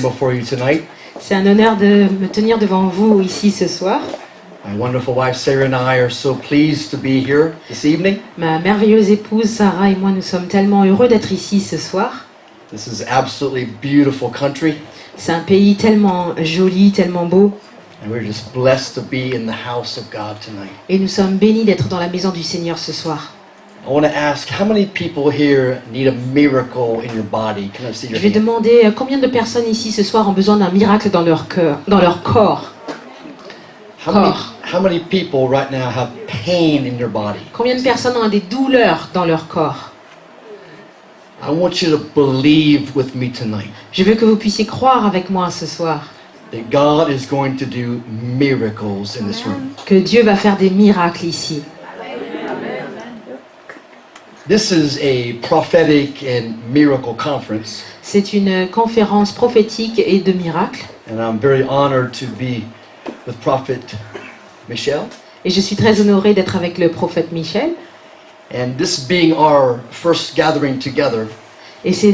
before you tonight. C'est un honneur de me tenir devant vous ici ce soir. My wonderful wife Sarah and I are so pleased to be here this evening. Ma merveilleuse épouse Sarah et moi, nous sommes tellement heureux d'être ici ce soir. This is absolutely beautiful country, C'est un pays tellement joli, tellement beau. and we're just blessed to be in the house of God tonight. Et nous sommes bénis d'être dans la maison du Seigneur ce soir. I want to ask, how many people here need a miracle in your body? Can I see your Je vais hand? demander combien de personnes ici ce soir ont besoin d'un miracle dans leur cœur, dans leur corps. How many people right now have pain in your body? Combien de personnes ont des douleurs dans leur corps? I want you to believe with me tonight Je veux que vous puissiez croire avec moi ce soir that God is going to do miracles in this room. que Dieu va faire des miracles ici. This is a prophetic and miracle conference, C'est une conférence prophétique et de miracles. and I'm very honored to be with Prophet Michel. Et je suis très honorée d'être avec le prophète Michel. And this being our first gathering together, Et c'est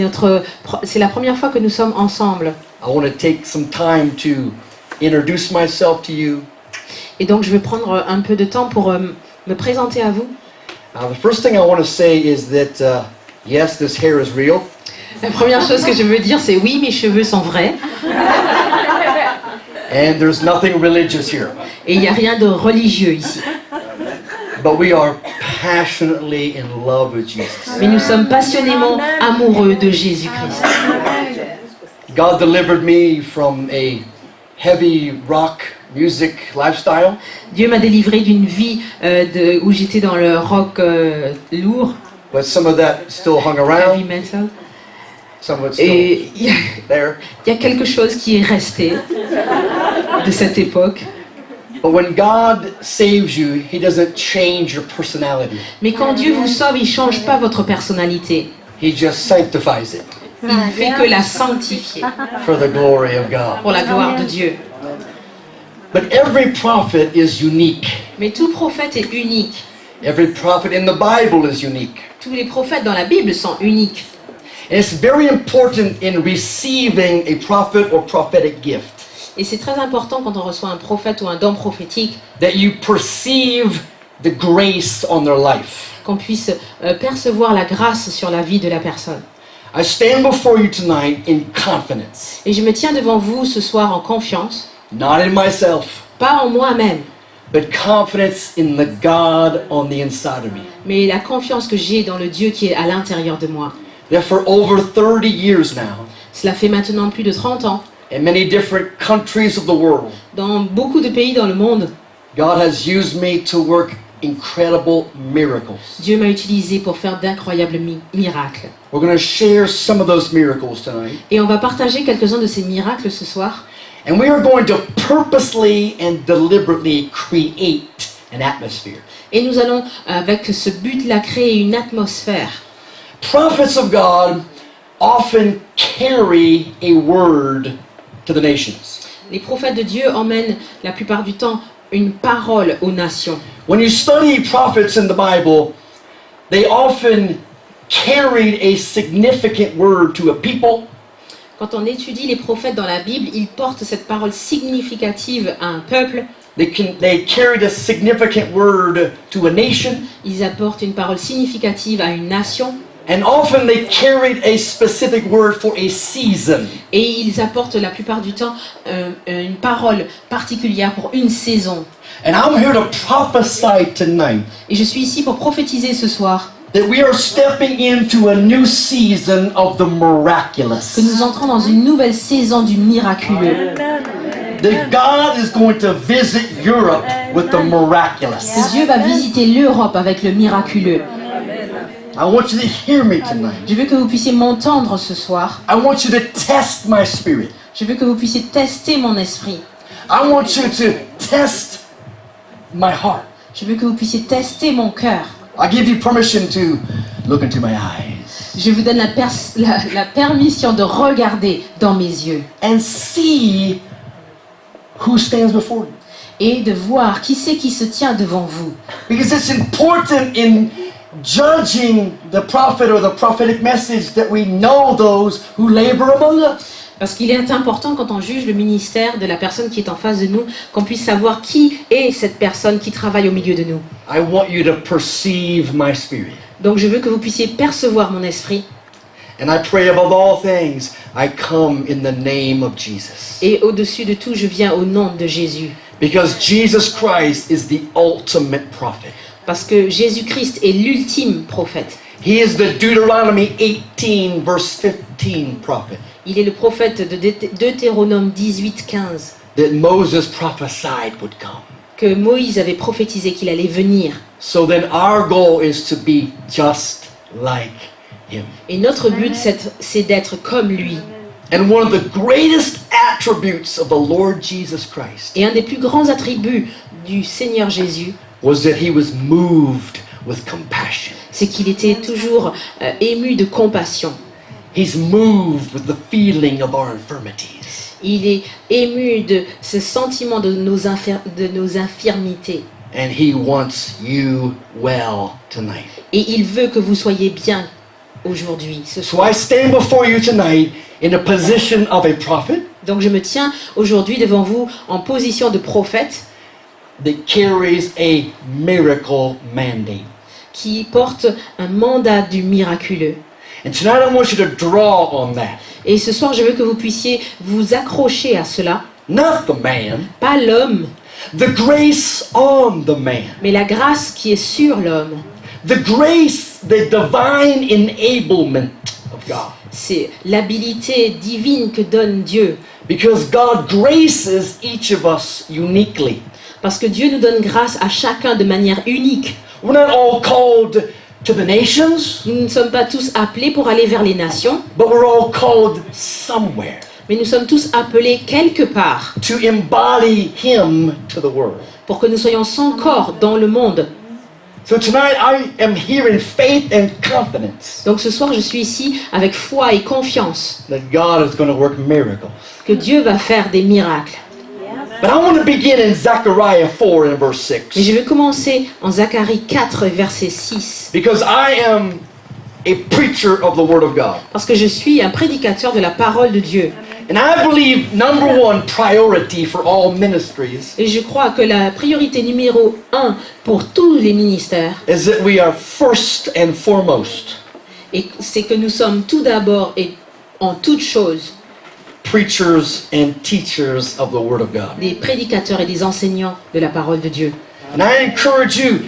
la première fois que nous sommes ensemble. I want to take some time to introduce myself to you. Et donc je vais prendre un peu de temps pour me présenter à vous. The first thing I want to say is that, yes, this hair is real. La première chose que je veux dire, c'est oui, mes cheveux sont vrais. And there's nothing religious here. Et il n'y a rien de religieux ici. But we are passionately in love with Jesus. Mais nous sommes passionnément amoureux de Jésus-Christ. God delivered me from a heavy rock music lifestyle. Dieu m'a délivré d'une vie où j'étais dans le rock lourd, But some of that still hung heavy around. metal. Some of it's still Et il there. y a quelque chose qui est resté de cette époque. But when God saves you, He doesn't change your personality. Mais quand Dieu vous sauve, il ne change pas votre personnalité. He just sanctifies it Il ne fait que la sanctifier for the glory of God. pour la gloire de Dieu. But every prophet is unique. Mais tout prophète est unique. Every prophet in the Bible is unique. Tous les prophètes dans la Bible sont uniques. And it's very important in receiving a prophet or prophetic gift Et c'est très important quand on reçoit un prophète ou un don prophétique that you perceive the grace on their life. qu'on puisse percevoir la grâce sur la vie de la personne. I stand before you tonight in confidence, Et je me tiens devant vous ce soir en confiance, not in myself, pas en moi-même, but confidence in the God on the inside of me. mais la confiance que j'ai dans le Dieu qui est à l'intérieur de moi. That for over 30 years now, Cela fait maintenant plus de 30 ans, in many different countries of the world, dans beaucoup de pays dans le monde, God has used me to work incredible miracles. Dieu m'a utilisé pour faire d'incroyables miracles. We're going to share some of those miracles tonight. Et on va partager quelques-uns de ces miracles ce soir. And we are going to purposely and deliberately create an atmosphere. Et nous allons, avec ce but-là, créer une atmosphère. Prophets of God often carry a word to the nations. Les prophètes de Dieu emmènent la plupart du temps une parole aux nations. When you study prophets in the Bible, they often carried a significant word to a people. Quand on étudie les prophètes dans la Bible, ils portent cette parole significative à un peuple. They carried a significant word to a nation. Ils apportent une parole significative à une nation. And often they carried a specific word for a season. Et ils apportent la plupart du temps une parole particulière pour une saison. And I'm here to prophesy tonight Et je suis ici pour prophétiser ce soir that we are stepping into a new season of the que miraculous. nous entrons dans une nouvelle saison du miraculeux. That God is going to visit Europe with the miraculous. Que Dieu va visiter l'Europe avec le miraculeux. I want you to hear me tonight. Je veux que vous puissiez m'entendre ce soir. I want you to test my spirit. Je veux que vous puissiez tester mon esprit. I want you to test my heart. Je veux que vous puissiez tester mon cœur. I give you permission to look into my eyes Je vous donne la permission de regarder dans mes yeux and see who stands before you. et de voir qui c'est qui se tient devant vous. Because it's important in judging the prophet or the prophetic message that we know those who labor among us. Parce qu'il est important quand on juge le ministère de la personne qui est en face de nous, qu'on puisse savoir qui est cette personne qui travaille au milieu de nous. I want you to perceive my spirit. Donc je veux que vous puissiez percevoir mon esprit. And I pray above all things, I come in the name of Jesus. Et au-dessus de tout, je viens au nom de Jésus. Because Jesus Christ is the ultimate prophet. Parce que Jésus-Christ est l'ultime prophète. He is the Deuteronomy 18 verse 15 prophet Il est le prophète de Deutéronome 18, 15, that Moses prophesied would come. que Moïse avait prophétisé qu'il allait venir. So then our goal is to be just like him. Et notre but, c'est d'être comme lui. And one of the greatest attributes of the Lord Jesus Christ Et un des plus grands attributs du Seigneur Jésus, was that he was moved with compassion. c'est qu'il était toujours ému de compassion. He's moved with the feeling of our infirmities. Il est ému de ce sentiment de nos infirmités. And he wants you well tonight. Et il veut que vous soyez bien aujourd'hui, ce So soir. I stand before you tonight in a position of a prophet Donc je me tiens aujourd'hui devant vous en position de prophète that carries a miracle mandate. qui porte un mandat du miraculeux. And tonight I want you to draw on that. Et ce soir, je veux que vous puissiez vous accrocher à cela. Not the man, Pas l'homme, the grace on the man. mais la grâce qui est sur l'homme. The grace, the divine enablement of God. C'est l'habilité divine que donne Dieu. Because God graces each of us uniquely. Parce que Dieu nous donne grâce à chacun de manière unique. We're not all called to the nations, Nous ne sommes pas tous appelés pour aller vers les nations, but we're all called somewhere mais nous sommes tous appelés quelque part to embody Him to the world. pour que nous soyons son corps dans le monde. So tonight I am here in faith and confidence Donc ce soir, je suis ici avec foi et confiance that God is going to work miracles. que Dieu va faire des miracles. But I want to begin in Zechariah 4 and verse Mais 6. je vais commencer en Zacharie 4, verset 6. Because I am a preacher of the Word of God. Parce que je suis un prédicateur de la parole de Dieu. And I believe number one priority for all ministries Et je crois que la priorité numéro 1 pour tous les ministères, is that we are first and foremost c'est que nous sommes tout d'abord et en toute chose preachers and teachers of the Word of God. des prédicateurs et des enseignants de la parole de Dieu. And I encourage you,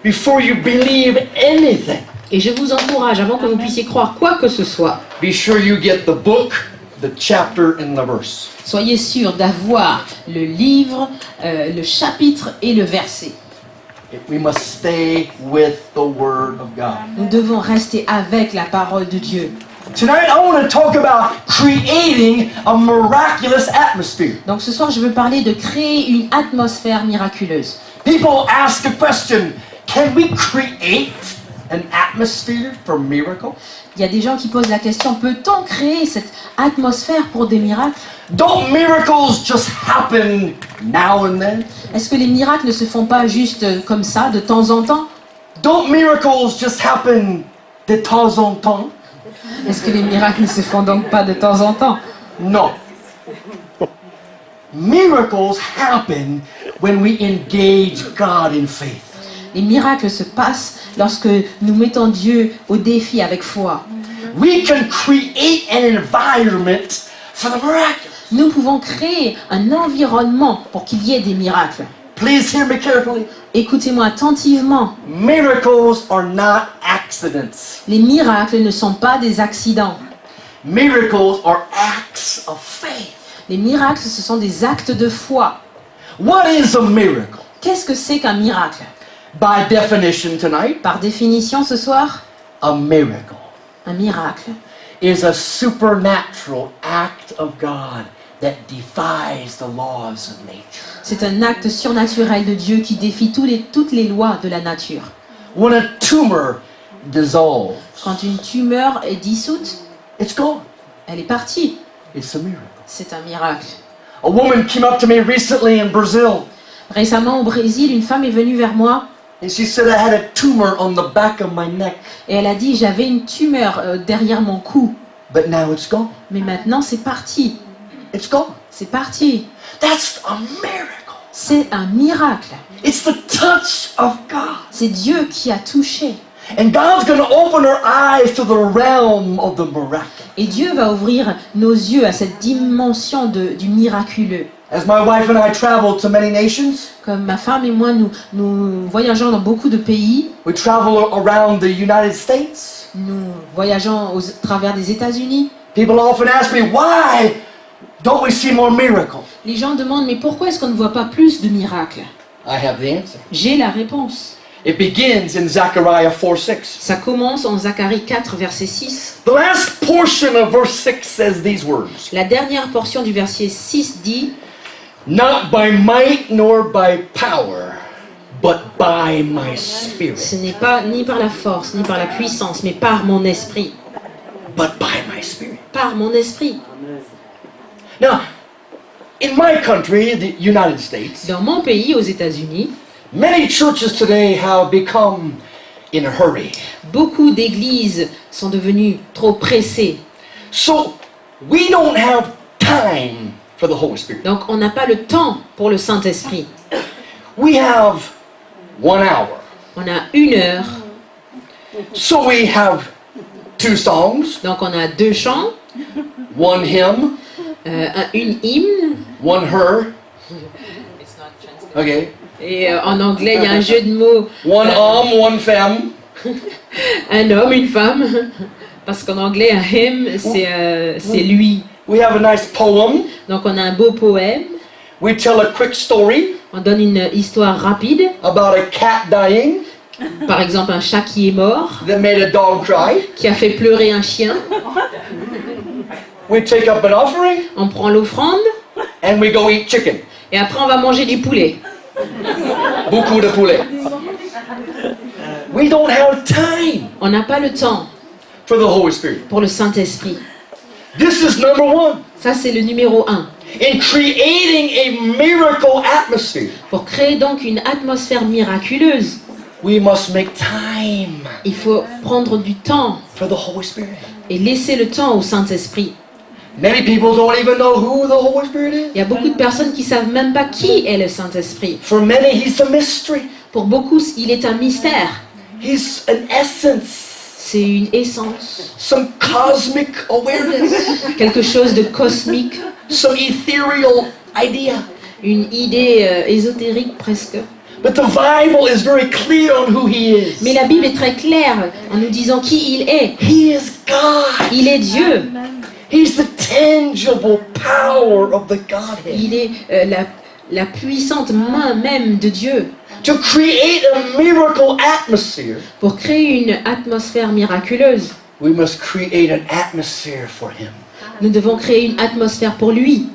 before you believe anything, Et je vous encourage, avant que vous puissiez croire quoi que ce soit, be sure you get the book, the chapter, and the verse. soyez sûr d'avoir le livre, le chapitre et le verset. We must stay with the Word of God. Nous devons rester avec la parole de Dieu. Tonight I want to talk about creating a miraculous atmosphere. Donc ce soir, je veux parler de créer une atmosphère miraculeuse. People ask a question, can we create an atmosphere for miracles? Il y a des gens qui posent la question, peut-on créer cette atmosphère pour des miracles? Don't miracles just happen now and then? Est-ce que les miracles ne se font pas juste comme ça, de temps en temps? Don't miracles just happen de temps en temps? Est-ce que les miracles ne se font donc pas de temps en temps? No. Miracles happen when we engage God in faith. Les miracles se passent lorsque nous mettons Dieu au défi avec foi. We can create an environment for the miraculous. Nous pouvons créer un environnement pour qu'il y ait des miracles. Please hear me carefully. Écoutez-moi attentivement. Miracles are not accidents. Les miracles ne sont pas des accidents. Miracles are acts of faith. Les miracles, ce sont des actes de foi. What is a miracle? Qu'est-ce que c'est qu'un miracle? By definition tonight, Par définition ce soir, a miracle un miracle is a supernatural act of God that defies the laws of nature. c'est un acte surnaturel de Dieu qui défie toutes les lois de la nature. When a tumor dissolves, Quand une tumeur est dissoute, it's gone. elle est partie. It's a miracle. C'est un miracle. A woman came up to me recently in Brazil, Récemment au Brésil, une femme est venue vers moi and she said I had a tumor on the back of my neck, et elle a dit j'avais une tumeur derrière mon cou, but now it's gone. mais maintenant c'est parti. It's gone. C'est parti. That's a miracle. C'est un miracle. It's the touch of God. C'est Dieu qui a touché. And God's going to open our eyes to the realm of the miraculous. Et Dieu va ouvrir nos yeux à cette dimension du miraculeux. As my wife and I travel to many nations, Comme ma femme et moi, nous voyageons dans beaucoup de pays. we travel around the United States. Nous voyageons au travers des États-Unis. People often ask me, why don't we see more miracles? Les gens demandent, mais pourquoi est-ce qu'on ne voit pas plus de miracles? I have the answer. J'ai la réponse. It begins in Zechariah 4:6. Ça commence en Zacharie 4, verset 6. The last portion of verse 6 says these words. La dernière portion du verset 6 dit, Not by might nor by power, but by my spirit. ce n'est pas ni par la force, ni par la puissance, mais par mon esprit. But by my spirit. Par mon esprit. Now, in my country, the United States, Dans mon pays, aux États-Unis, many churches today have become in a hurry. beaucoup d'églises sont devenues trop pressées. So, we don't have time for the Holy Spirit. Donc on n'a pas le temps pour le Saint-Esprit. We have 1 hour. On a 1 heure, So we have 2 songs, donc on a 2 chants, 1 hymn, une hymne, 1 her. Okay. et en anglais il y a un jeu de mots, 1 homme, 1 femme. un homme, une femme, parce qu'en anglais un hymn c'est lui. We have a nice poem. Donc on a un beau poème, We tell a quick story on donne une histoire rapide, about a cat dying par exemple un chat qui est mort, that made a dog cry. qui a fait pleurer un chien, We take up an offering on prend l'offrande, and we go eat chicken. et après on va manger du poulet. Beaucoup de poulet. We don't have time On n'a pas le temps for the Holy Spirit. pour le Saint-Esprit. This is number 1. Ça c'est le numéro 1. In creating a miracle atmosphere, Pour créer donc une atmosphère miraculeuse, we must make time il faut prendre du temps for the Holy Spirit. et laisser le temps au Saint-Esprit. Many people don't even know who the Holy Spirit is. Il y a beaucoup de personnes qui savent même pas qui est le Saint-Esprit. For many, he's a mystery. Pour beaucoup, il est un mystère. He's an essence, C'est une essence, some cosmic awareness, quelque chose de cosmique, some ethereal idea. une idée ésotérique presque. But the Bible is very clear on who he is. Mais la Bible est très claire en nous disant qui il est. He is God. Il est Dieu. He's the tangible power of the Godhead. Il est la puissante main même de Dieu. To create a miracle atmosphere, Pour créer une atmosphère miraculeuse, we must create an atmosphere for him. nous devons créer une atmosphère pour lui.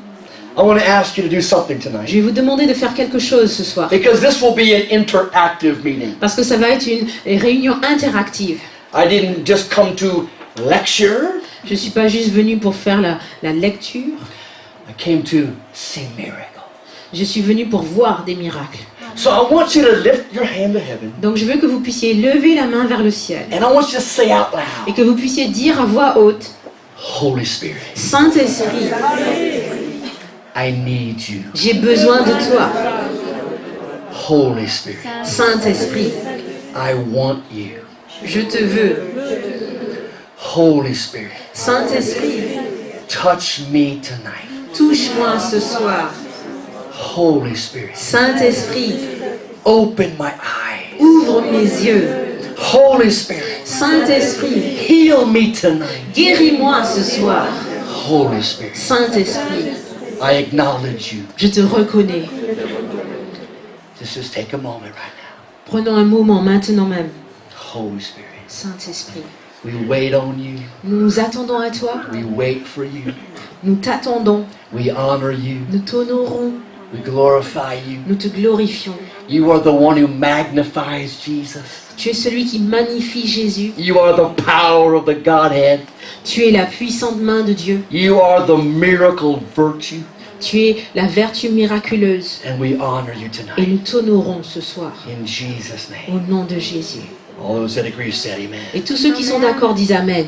I want to ask you to do something tonight. Je vais vous demander de faire quelque chose ce soir. Because this will be an interactive meeting. Parce que ça va être une réunion interactive. I didn't just come to lecture. Je ne suis pas juste venue pour faire la lecture. I came to see miracles. Je suis venue pour voir des miracles. So I want you to lift your hand to heaven. Donc je veux que vous puissiez lever la main vers le ciel. And I want you to say out Et loud, que vous puissiez dire à voix haute, Holy Spirit, Saint-Esprit, I need you. j'ai besoin de toi. Holy Spirit, Saint-Esprit, I want you. je te veux. Holy Spirit, Saint-Esprit, touch me tonight. touche-moi ce soir. Holy Spirit, Saint-Esprit, open my eyes. ouvre mes yeux. Holy Spirit, Saint-Esprit, heal me tonight. guéris-moi ce soir. Holy Spirit, Saint-Esprit, I acknowledge you. je te reconnais. Just take a moment right now. Prenons un moment maintenant même. Holy Spirit, Saint-Esprit, we wait on you. nous nous attendons à toi. We wait for you. Nous t'attendons. We honor you. Nous t'honorons. We glorify you. Nous te glorifions. You are the one who magnifies Jesus. Tu es celui qui magnifie Jésus. You are the power of the Godhead. Tu es la puissante main de Dieu. You are the miracle virtue. Tu es la vertu miraculeuse. And we honor you Et tonight. nous t'honorons ce soir. In Jesus' Au name. nom de Jésus. All those that agree said amen. Et tous ceux qui sont d'accord disent Amen.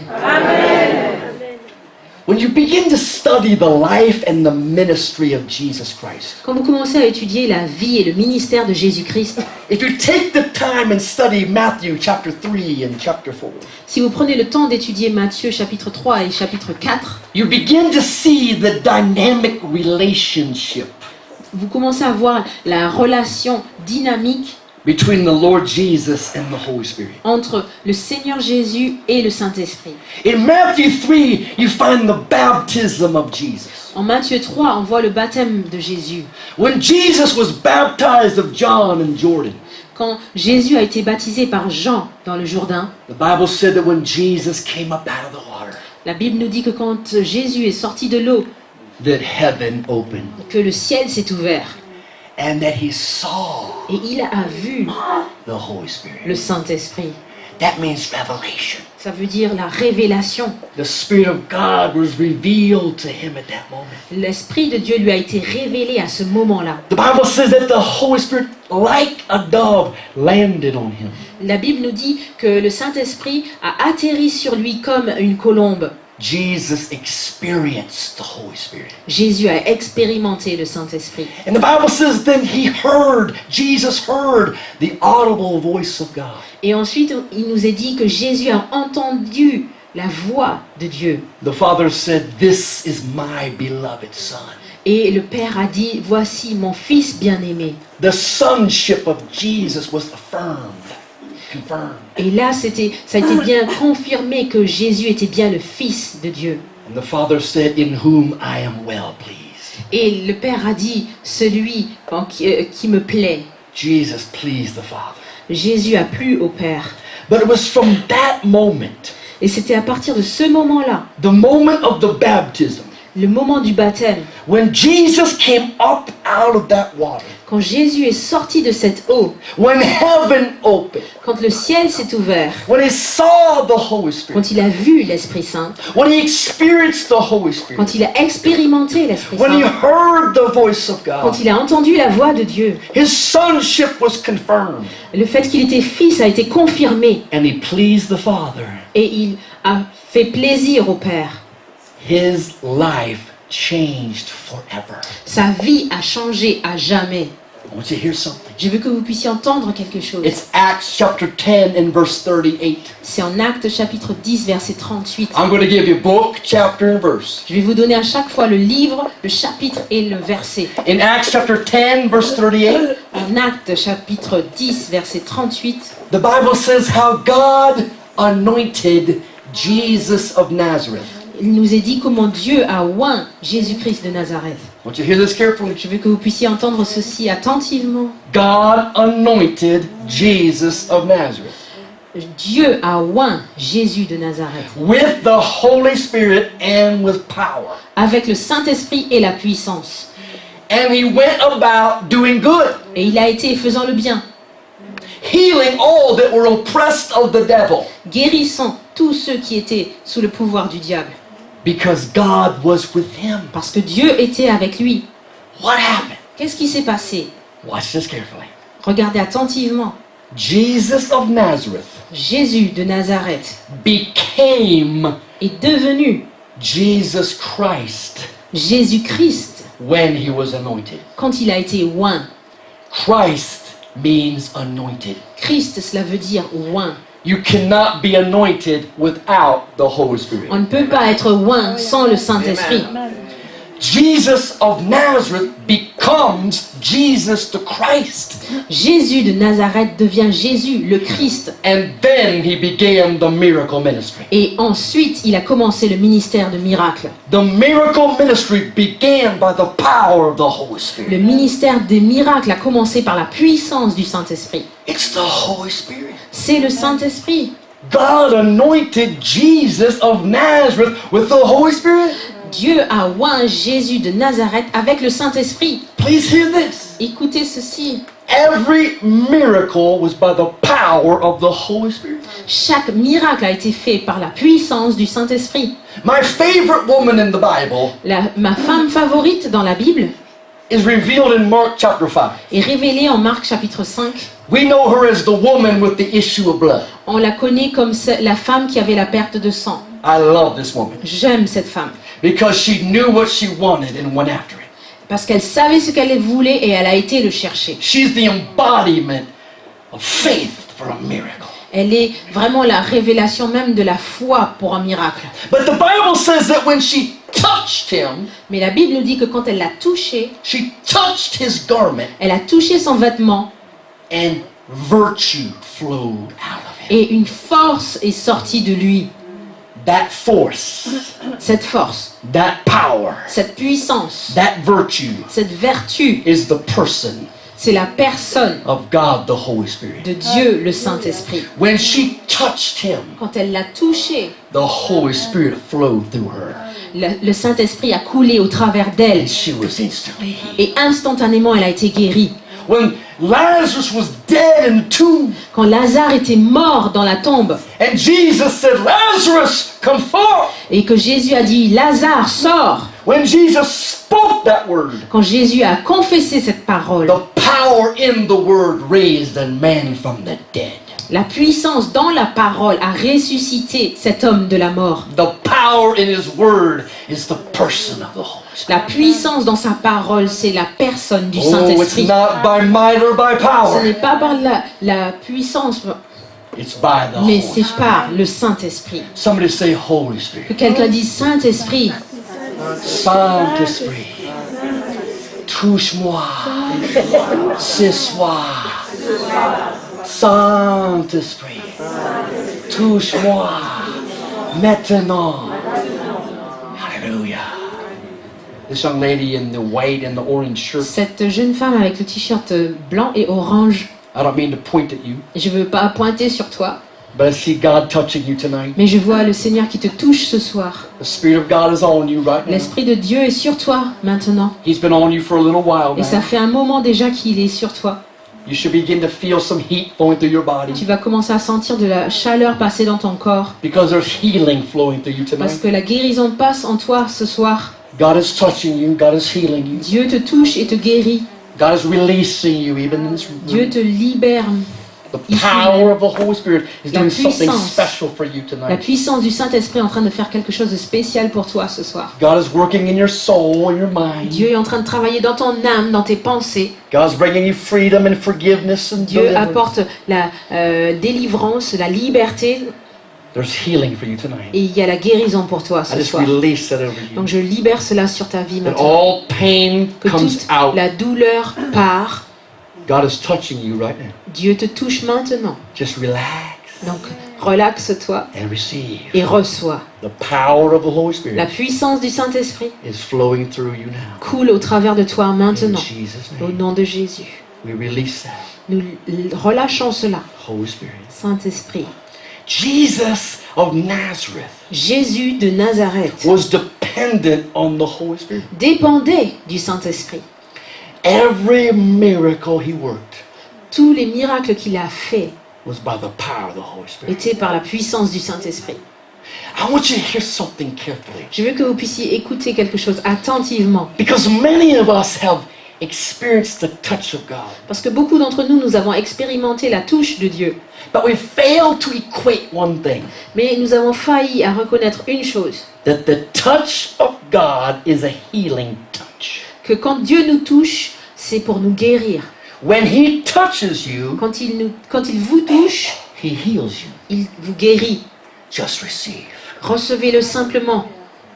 When you begin to study the life and the ministry of Jesus Christ, Quand vous commencez à étudier la vie et le ministère de Jésus-Christ, if you take the time and study Matthew chapter 3 and chapter 4, si vous prenez le temps d'étudier Matthieu chapitre 3 et chapitre 4, you begin to see the dynamic relationship vous commencez à voir la relation dynamique between the Lord Jesus and the Holy Spirit. entre le Seigneur Jésus et le Saint-Esprit. In Matthew 3, you find the baptism of Jesus. En Matthieu 3, on voit le baptême de Jésus. When Jesus was baptized of John in Jordan, Quand Jésus a été baptisé par Jean dans le Jourdain, the Bible said that when Jesus came up out of the water, la Bible nous dit que quand Jésus est sorti de l'eau, that heaven opened que le ciel s'est ouvert and that he saw et il a vu the Holy Spirit. le Saint-Esprit. That means revelation. Ça veut dire la révélation. The Spirit of God was revealed to him at that moment. L'Esprit de Dieu lui a été révélé à ce moment-là. The Bible says that the Holy Spirit, like a dove, landed on him. La Bible nous dit que le Saint-Esprit a atterri sur lui comme une colombe. Jesus experienced the Holy Spirit. Jésus a expérimenté le Saint-Esprit. And the Bible says then Jesus heard the audible voice of God. Et ensuite, il nous est dit que Jésus a entendu la voix de Dieu. The Father said, "This is my beloved Son." Et le Père a dit, voici mon Fils bien-aimé. The sonship of Jesus was confirmed. Et là, ça a été bien confirmé que Jésus était bien le Fils de Dieu. And the Father said, "In whom I am well pleased." Et le Père a dit, celui qui me plaît. Jesus pleased the Father. Jésus a plu au Père. But it was from that moment, Et c'était à partir de ce moment-là, the moment of the baptism, le moment du baptême, when Jesus came up out of that water, quand Jésus est sorti de cette eau, when heaven opened, quand le ciel s'est ouvert, when he saw the Holy Spirit, quand il a vu l'Esprit Saint, when he experienced the Holy Spirit, quand il a expérimenté l'Esprit when he Saint, heard the voice of quand God, il a entendu la voix de Dieu, his sonship was confirmed, le fait qu'il était fils a été confirmé and he pleased the Father. et il a fait plaisir au Père. His life changed forever. Sa vie a changé à jamais. I want you to hear something. Je veux que vous puissiez entendre quelque chose. It's Acts chapter 10 and verse 38. C'est en Actes chapitre 10 verset 38. I'm going to give you book, chapter, and verse. Je vais vous donner à chaque fois le livre, le chapitre et le verset. In Acts chapter 10, verse 38, En Actes chapitre 10 verset 38, the Bible says how God anointed Jesus of Nazareth. il nous est dit comment Dieu a oint Jésus-Christ de Nazareth. I want you to hear this carefully. Je veux que vous puissiez entendre ceci attentivement. God anointed Jesus of Nazareth Dieu a oint Jésus de Nazareth with the Holy Spirit and with power. avec le Saint-Esprit et la puissance. And he went about doing good, Et il a été faisant le bien, healing all that were oppressed of the devil, guérissant tous ceux qui étaient sous le pouvoir du diable. because God was with him. Parce que Dieu était avec lui. What happened? Qu'est-ce qui s'est passé? Watch this carefully. Regardez attentivement. Jesus of Nazareth Jésus de Nazareth became est devenu Jesus Christ Jésus-Christ when he was anointed. quand il a été oint. Christ means anointed. Christ, cela veut dire oint. You cannot be anointed without the Holy Spirit. On ne peut pas être oint sans le Saint-Esprit. Jesus of Nazareth becomes Jesus the Christ. Jésus de Nazareth devient Jésus, le Christ. And then he began the miracle ministry. Et ensuite, il a commencé le ministère de miracles. The miracle ministry began by the power of the Holy Spirit. Le ministère des miracles a commencé par la puissance du Saint-Esprit. It's the Holy Spirit. C'est le Saint-Esprit. God anointed Jesus of Nazareth with the Holy Spirit. Dieu a oint Jésus de Nazareth avec le Saint-Esprit. Please hear this. Écoutez ceci. Every miracle was by the power of the Holy Spirit. Chaque miracle a été fait par la puissance du Saint-Esprit. My favorite woman in the Bible Ma femme favorite dans la Bible is revealed in Mark chapter 5. est révélée en Marc chapitre 5. We know her as the woman with the issue of blood. On la connaît comme la femme qui avait la perte de sang. I love this woman. J'aime cette femme. because she knew what she wanted and went after it. Parce qu'elle savait ce qu'elle voulait et elle a été le chercher. She's the embodiment of faith for a miracle. Elle est vraiment la révélation même de la foi pour un miracle. But the Bible says that when she touched him, Mais la Bible nous dit que quand elle l'a touché, she touched his garment elle a touché son vêtement and virtue flowed out of him. et une force est sortie de lui. That force, Cette force, that power, cette puissance, that virtue cette vertu, is the person c'est la personne of God, the Holy Spirit. de Dieu, le Saint-Esprit. When she touched him, Quand elle l'a touché, the Holy Spirit flowed through her, le Saint-Esprit a coulé au travers d'elle and she was instantly healed. et instantanément elle a été guérie. When Lazarus was dead in the tomb, Quand Lazare était mort dans la tombe and Jesus said, Lazarus, come forth. et que Jésus a dit Lazare sors, When Jesus spoke that word, quand Jésus a confessé cette parole, the power in the word raised a man from the dead. la puissance dans la parole a ressuscité cet homme de la mort. The power in his word is the person of the Holy Spirit. La puissance dans sa parole, c'est la personne du Oh, it's Saint-Esprit. not by might or by Ce power. n'est pas par la puissance, It's by the mais Holy c'est Spirit. par le Saint-Esprit. Somebody say Holy Que Spirit. quelqu'un dise Saint-Esprit, Saint-Esprit, touche-moi ce soir. Saint-Esprit, touche-moi maintenant. Hallelujah. This young lady in the white and the orange shirt, cette jeune femme avec le t-shirt blanc et orange, I don't mean to point at you, je ne veux pas pointer sur toi, but I see God touching you tonight. mais je vois le Seigneur qui te touche ce soir. The Spirit of God is on you right now. L'Esprit de Dieu est sur toi maintenant. He's been on you for a little while Et ça now. fait un moment déjà qu'il est sur toi. You should begin to feel some heat flowing through your body Tu vas commencer à sentir de la chaleur passer dans ton corps. because there's healing flowing through you Parce tonight. que la guérison passe en toi ce soir. God is touching you. God is healing you. Dieu te touche et te guérit. God is releasing you even in this Dieu room. te libère. The power of the Holy Spirit is La doing something puissance. special for you La tonight. puissance du Saint-Esprit est en train de faire quelque chose de spécial pour toi ce soir. God is working in your soul and your mind. Dieu est en train de travailler dans ton âme, dans tes pensées. God's bringing you freedom and forgiveness and Dieu deliverance. apporte la délivrance, la liberté, There's healing for you tonight. et il y a la guérison pour toi I ce just soir. release that over you. Donc je libère cela sur ta vie That maintenant. all pain Que comes toute out. la douleur part. God is touching you right now. Dieu te touche maintenant. Just relax Donc relaxe-toi and receive. et reçois. The power of the Holy Spirit La puissance du Saint-Esprit is flowing through you now. coule au travers de toi In maintenant. Jesus' Au name, nom de Jésus. we release that. Nous relâchons cela. Holy Spirit. Saint-Esprit. Jesus of Nazareth Jésus de Nazareth was dependent on the Holy Spirit. dépendait du Saint-Esprit. Every miracle he worked Tous les miracles qu'il a faits was by the power of the Holy Spirit. étaient par la puissance du Saint-Esprit. I want you to hear something carefully. Je veux que vous puissiez écouter quelque chose attentivement. Because many of us have experienced the touch of God. Parce que beaucoup d'entre nous, nous avons expérimenté la touche de Dieu. But we fail to equate one thing. Mais nous avons failli à reconnaître une chose. That the touch of God is a healing touch. Que quand Dieu nous touche, c'est pour nous guérir. When he touches you, Quand il vous touche, he heals you. il vous guérit. Just receive. Recevez-le simplement.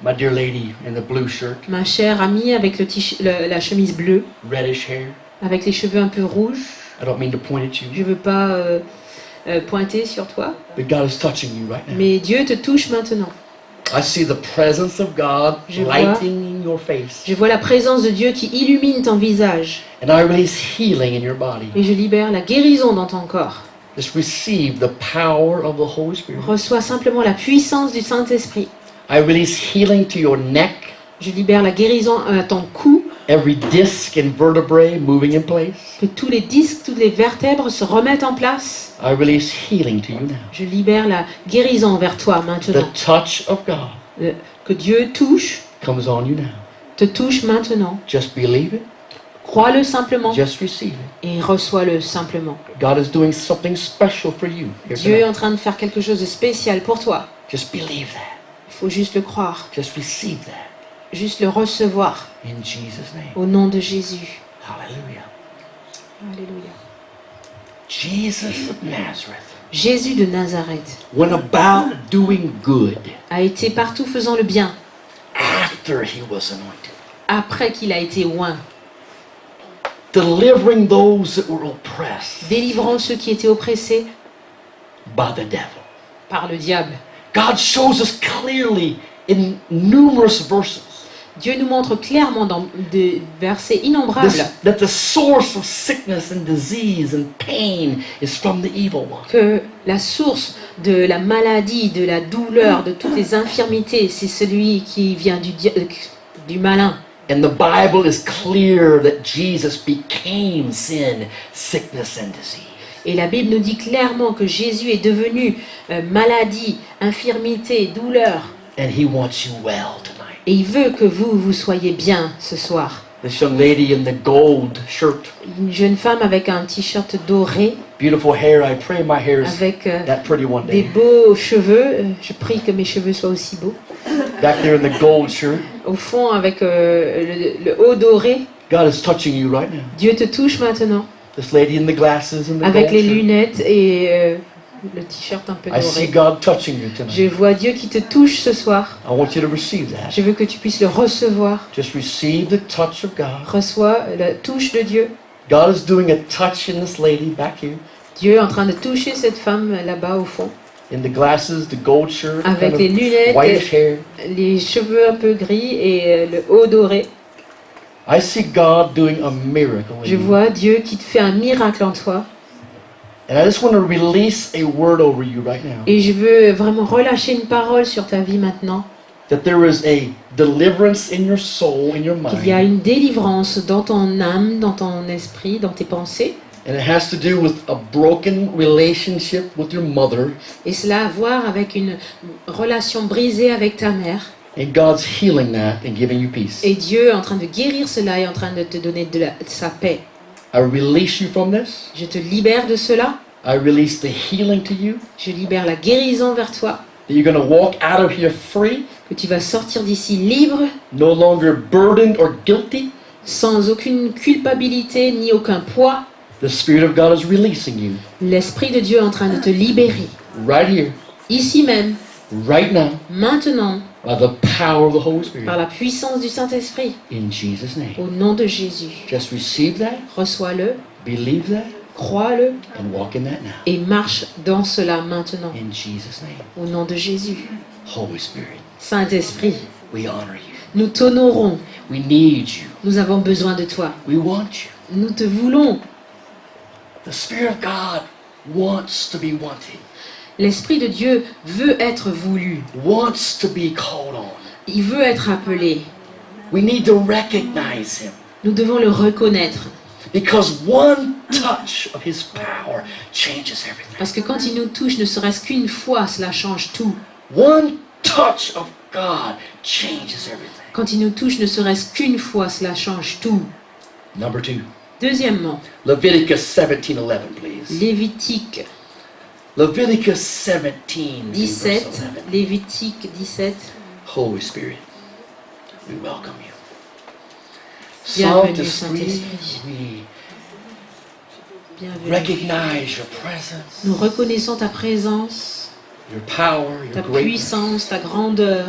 My dear lady in the blue shirt, Ma chère amie avec la chemise bleue, reddish hair. avec les cheveux un peu rouges, I don't mean to point at you, je veux pas pointer sur toi, but God is touching you right now. mais Dieu te touche maintenant. I see the presence of God Je vois. lighting your face. Je vois la présence de Dieu qui illumine ton visage And I release healing in your body. et je libère la guérison dans ton corps. Just receive the power of the Holy Spirit. Reçois simplement la puissance du Saint-Esprit. I release healing to your neck, Je libère la guérison à ton cou, every disc and vertebrae moving in place. que tous les disques, toutes les vertèbres se remettent en place. I release healing to you now. Je libère la guérison vers toi The maintenant. touch of God Que Dieu touche, comes on you now. te touche maintenant. Just believe it. Crois-le simplement Just receive it. et reçois-le simplement. God is doing something special for you here Dieu est tonight. en train de faire quelque chose de spécial pour toi. Just believe that. Il faut juste le croire Just receive that. juste le recevoir in Jesus' name. au nom de Jésus. Hallelujah. Alléluia. Jesus of Nazareth Jésus de Nazareth went about doing good a été partout faisant le bien after he was anointed, après qu'il a été oint, delivering those that were oppressed délivrant ceux qui étaient oppressés by the devil. par le diable. God shows us clearly in numerous verses Dieu nous montre clairement dans des versets innombrables that the source of sickness and disease and pain is from the evil one. que la source de la maladie, de la douleur, de toutes les infirmités, c'est celui qui vient du malin. And the Bible is clear that Jesus became sin, sickness, and disease. Et la Bible nous dit clairement que Jésus est devenu maladie, infirmité, douleur. And he wants you well tonight. Et il veut que vous soyez bien ce soir. This young lady in the gold shirt, Une jeune femme avec un t-shirt doré, beautiful hair. I pray my hair is avec that pretty one des day. beaux cheveux. Je prie que mes cheveux soient aussi beaux. Back there in the gold shirt. Au fond, avec le haut doré. God is touching you right now. Dieu te touche maintenant. This lady in the glasses and the Avec gold les shirt. lunettes et le t-shirt un peu I see doré. God touching you Je tonight. vois Dieu qui te touche ce soir. I want you to receive that. Je veux que tu puisses le recevoir. Just receive the touch of God. Reçois la touche de Dieu. God is doing a touch in this lady back here. Dieu est en train de toucher cette femme là-bas au fond. In the glasses, the gold shirt, Avec kind les of lunettes, whitish hair. les cheveux un peu gris et le haut doré. I see God doing a miracle in Je you. vois Dieu qui te fait un miracle en toi. And I just want to release a word over you right now. Et je veux vraiment relâcher une parole sur ta vie maintenant. That there is a deliverance in your soul, in your Qu'il y a mind. une délivrance dans ton âme, dans ton esprit, dans tes pensées. And it has to do with a broken relationship with your mother. Et cela a à voir avec une relation brisée avec ta mère. And God's healing that and giving you peace. Et Dieu est en train de guérir cela et en train de te donner de sa paix. I release you from this. Je te libère de cela. I release the healing to you. Je libère la guérison vers toi. That you're going to walk out of here free, Que tu vas sortir d'ici libre, no longer burdened or guilty. sans aucune culpabilité ni aucun poids. The Spirit of God is releasing you L'Esprit de Dieu est en train de te libérer. right here, Ici même, right now, maintenant, by the power of the Holy par Spirit. la puissance du Saint-Esprit. In Jesus' name. Au nom de Jésus. Just receive that, Reçois-le, believe that, crois-le and walk in that now. et marche dans cela maintenant. In Jesus' name. Au nom de Jésus. Holy Spirit, Saint-Esprit, we honor you. nous t'honorons. We need you. Nous avons besoin de toi. We want you. Nous te voulons. The Spirit of God wants to be wanted, L'Esprit de Dieu veut être voulu. wants to be called on. Il veut être appelé. We need to recognize Him Nous devons le reconnaître. because one touch of His power changes everything. Parce que quand il nous touche, ne serait-ce qu'une fois, cela change tout. One touch of God changes everything. Quand il nous touche, ne serait-ce qu'une fois, cela change tout. Number 2, Deuxièmement, Leviticus 17:11, please. Lévitique Leviticus 17, verse 17. 11. Lévitique 17. Holy Spirit, we welcome you. Bienvenue, Saint-Esprit, Saint-Esprit. we Bienvenue. recognize your presence, Nous reconnaissons ta présence, your power, ta your greatness. puissance, ta grandeur.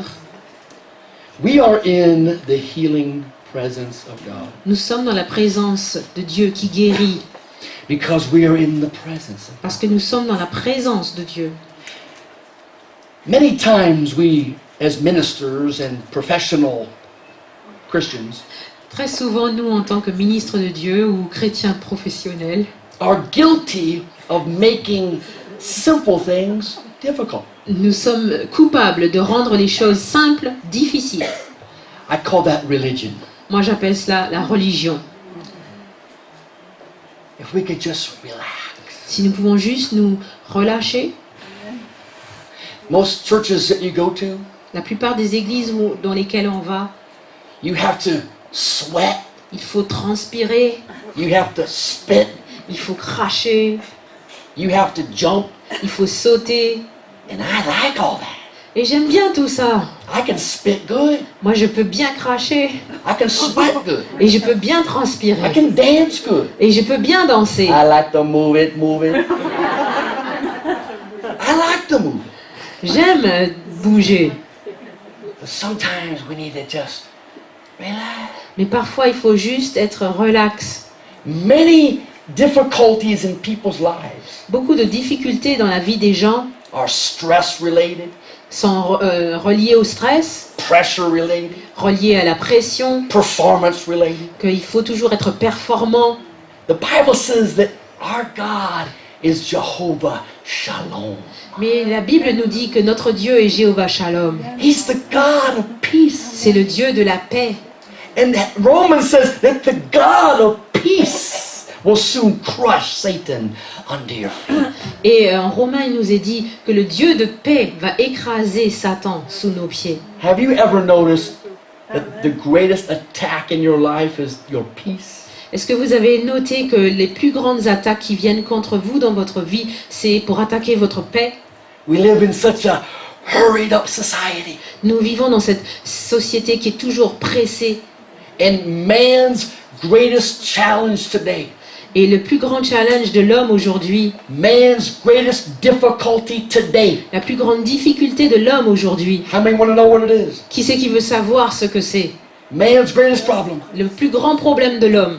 We are in the healing presence of God Nous sommes dans la présence de Dieu qui guérit, because we are in the presence of God. parce que nous sommes dans la présence de Dieu. Many times we, as ministers and professional Christians, Très souvent, nous, en tant que ministres de Dieu ou chrétiens professionnels, are guilty of making simple things difficult. nous sommes coupables de rendre les choses simples difficiles. I call that religion. Moi, j'appelle cela la religion. If we could just relax. Si nous pouvons juste nous relâcher, Most churches that you go to, la plupart des églises dans lesquelles on va, you have to sweat, il faut transpirer, you have to spit, il faut cracher, you have to jump, il faut sauter. and I like all that. Et j'aime bien tout ça. I can spit good. Moi, je peux bien cracher. I can sweat good. Et je peux bien I transpirer. can dance good. Et je peux bien danser. I like to move it, move it. I like to move it. J'aime bouger. But sometimes we need to just relax. Mais parfois, il faut juste être relax. Many difficulties in people's lives Beaucoup de difficultés dans la vie des gens are stress related, sont reliées au stress, pressure related, reliées à la pression, performance related. qu'il faut toujours être performant. The Bible says that our God is Jehovah Shalom. Mais la Bible nous dit que notre Dieu est Jéhovah Shalom. He's the God of peace. C'est le Dieu de la paix. And Romans says that the God of peace will soon crush Satan under your feet. Et en Romains, il nous est dit que le Dieu de paix va écraser Satan sous nos pieds. Have you ever noticed that the greatest attack in your life is your peace? Est-ce que vous avez noté que les plus grandes attaques qui viennent contre vous dans votre vie, c'est pour attaquer votre paix? We live in such a hurried up society. Nous vivons dans cette société qui est toujours pressée. And man's greatest challenge today, Et le plus grand challenge de l'homme aujourd'hui, man's greatest difficulty today. la plus grande difficulté de l'homme aujourd'hui, How many want to know what it is? qui c'est qui veut savoir ce que c'est? Man's greatest problem, Le plus grand problème de l'homme,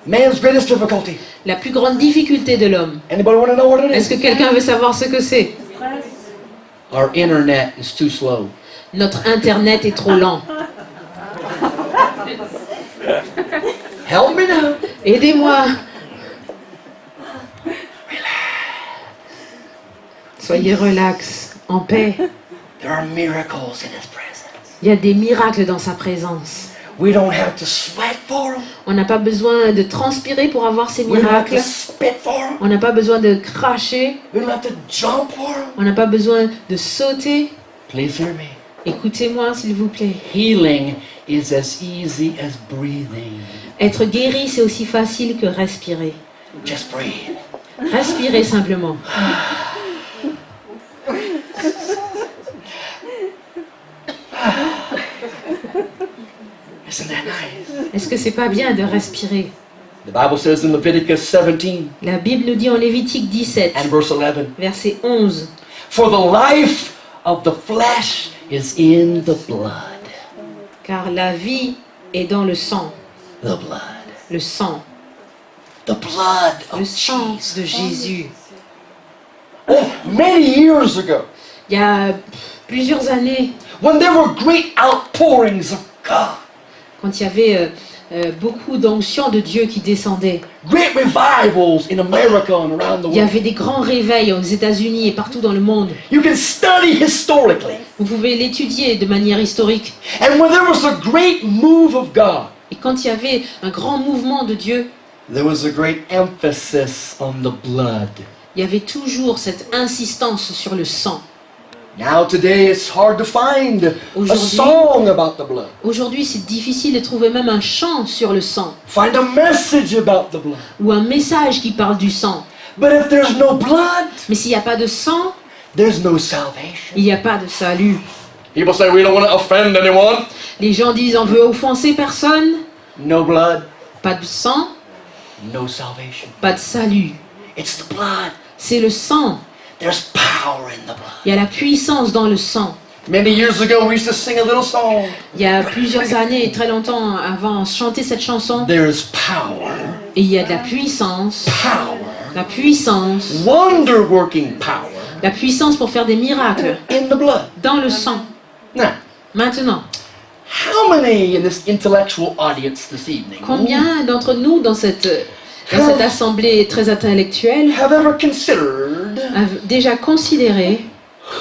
man's greatest difficulty. la plus grande difficulté de l'homme. Anybody want to know what it Est-ce is? que quelqu'un veut savoir ce que c'est? Our internet is too slow. Notre Internet est trop lent. Help me now. Aidez-moi. Soyez relax, en paix. There are miracles in His presence. Il y a des miracles dans sa présence. We don't have to sweat for them. On n'a pas besoin de transpirer pour avoir ces We don't have miracles. to spit for them. On n'a pas besoin de cracher. We don't have to jump for them. On n'a pas besoin de sauter. Please hear me. Écoutez-moi, s'il vous plaît. Healing is as easy as breathing. Être guéri, c'est aussi facile que respirer. Just breathe. Respirez simplement. Isn't that nice? Est-ce que c'est pas bien de respirer? The Bible says in Leviticus 17 La Bible nous dit en Lévitique 17, and verse 11, verset 11, for the life of the flesh is in the blood. car la vie est dans le sang. The blood. Le sang. The blood Le of sang Jesus. de Jésus. Oh, many years ago, Il y a plusieurs années, when there were great outpourings of God, quand il y avait beaucoup d'onction de Dieu qui descendait, great revivals in America and around the il y world. avait des grands réveils aux États-Unis et partout dans le monde. You can study historically. Vous pouvez l'étudier de manière historique. And when there was a great move of God, Et quand il y avait un grand mouvement de Dieu, there was a great emphasis on the blood. il y avait toujours cette insistance sur le sang. Now today it's hard to find a Aujourd'hui- song about the blood. Aujourd'hui, c'est difficile de trouver même un chant sur le sang Find a message about the blood. ou un message qui parle du sang. But if there's no blood, Mais s'il n'y a pas de sang, there's no salvation. il n'y a pas de salut. People say we don't want to offend anyone. Les gens disent on veut offenser personne, No blood, pas de sang, no salvation. pas de salut. It's the blood. C'est le sang. There's power in the blood. Il y a la puissance dans le sang. Many years ago, we used to sing a little song. Il y a plusieurs années, très longtemps avant, on chantait cette chanson. There is power, Et il y a de la puissance, wonder-working power la puissance pour faire des miracles in the blood. dans le sang. Now, Maintenant, how many in this intellectual audience this evening combien d'entre nous dans cette assemblée très intellectuelle have ever considered ont déjà considéré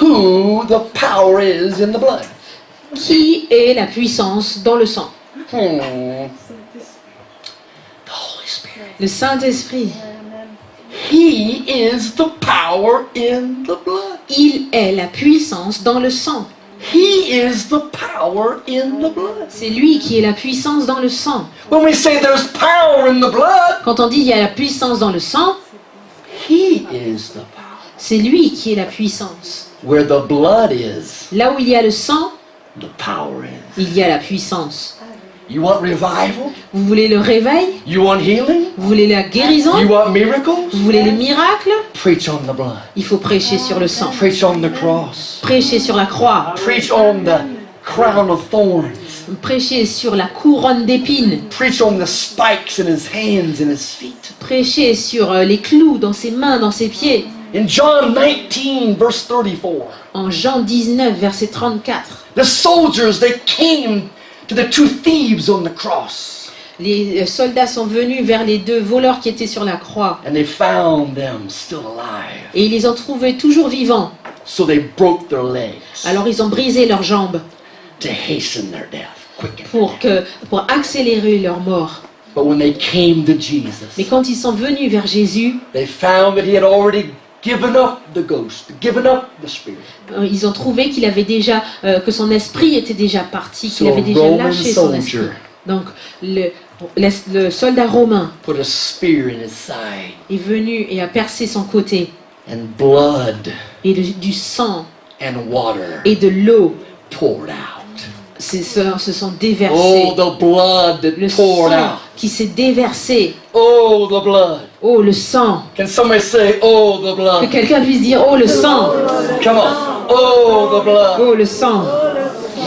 who the power is in the blood? qui est la puissance dans le sang? The Holy Spirit. Le Saint-Esprit. He is the power in the blood. Il est la puissance dans le sang. He is the power in the blood. C'est lui qui est la puissance dans le sang. When we say there's power in the blood, Quand on dit il y a la puissance dans le sang, He is the power. C'est lui qui est la puissance. Where the blood is, Là où il y a le sang, the power is. il y a la puissance. You want revival? Vous voulez le réveil? You want healing? Vous voulez la guérison? You want miracles? Vous voulez les miracles? Preach on the blood. Il faut prêcher sur le sang. Preach on the cross. Prêcher sur la croix. Preach on the crown of thorns. Prêcher sur la couronne d'épines. Preach on the spikes in his hands and his feet. Prêcher sur les clous dans ses mains, dans ses pieds. In John 19, verse 34, En Jean 19, verset 34, the soldiers, they came to the two thieves on the cross. les soldats sont venus vers les deux voleurs qui étaient sur la croix. And they found them still alive. Et ils les ont trouvés toujours vivants. So they broke their legs Alors ils ont brisé leurs jambes to hasten their death, quicken. pour accélérer leur mort. But when they came to Jesus, Mais quand ils sont venus vers Jésus, they found that he had already given up the ghost, given up the spirit. ils ont trouvé qu'il avait déjà, que son esprit était déjà parti, qu'il So avait a déjà Roman lâché son soldier esprit. Donc le soldat romain put a spear in his side, est venu et a percé son côté. and blood Et du sang and water et de l'eau poured out. se sont déversés. Oh, the blood that Le poured sang out. qui s'est déversé. Oh, the blood. Oh, le sang. Can somebody say, oh, the Que blood? quelqu'un puisse dire, oh, le sang. Come on. Oh, the blood. Oh, le sang.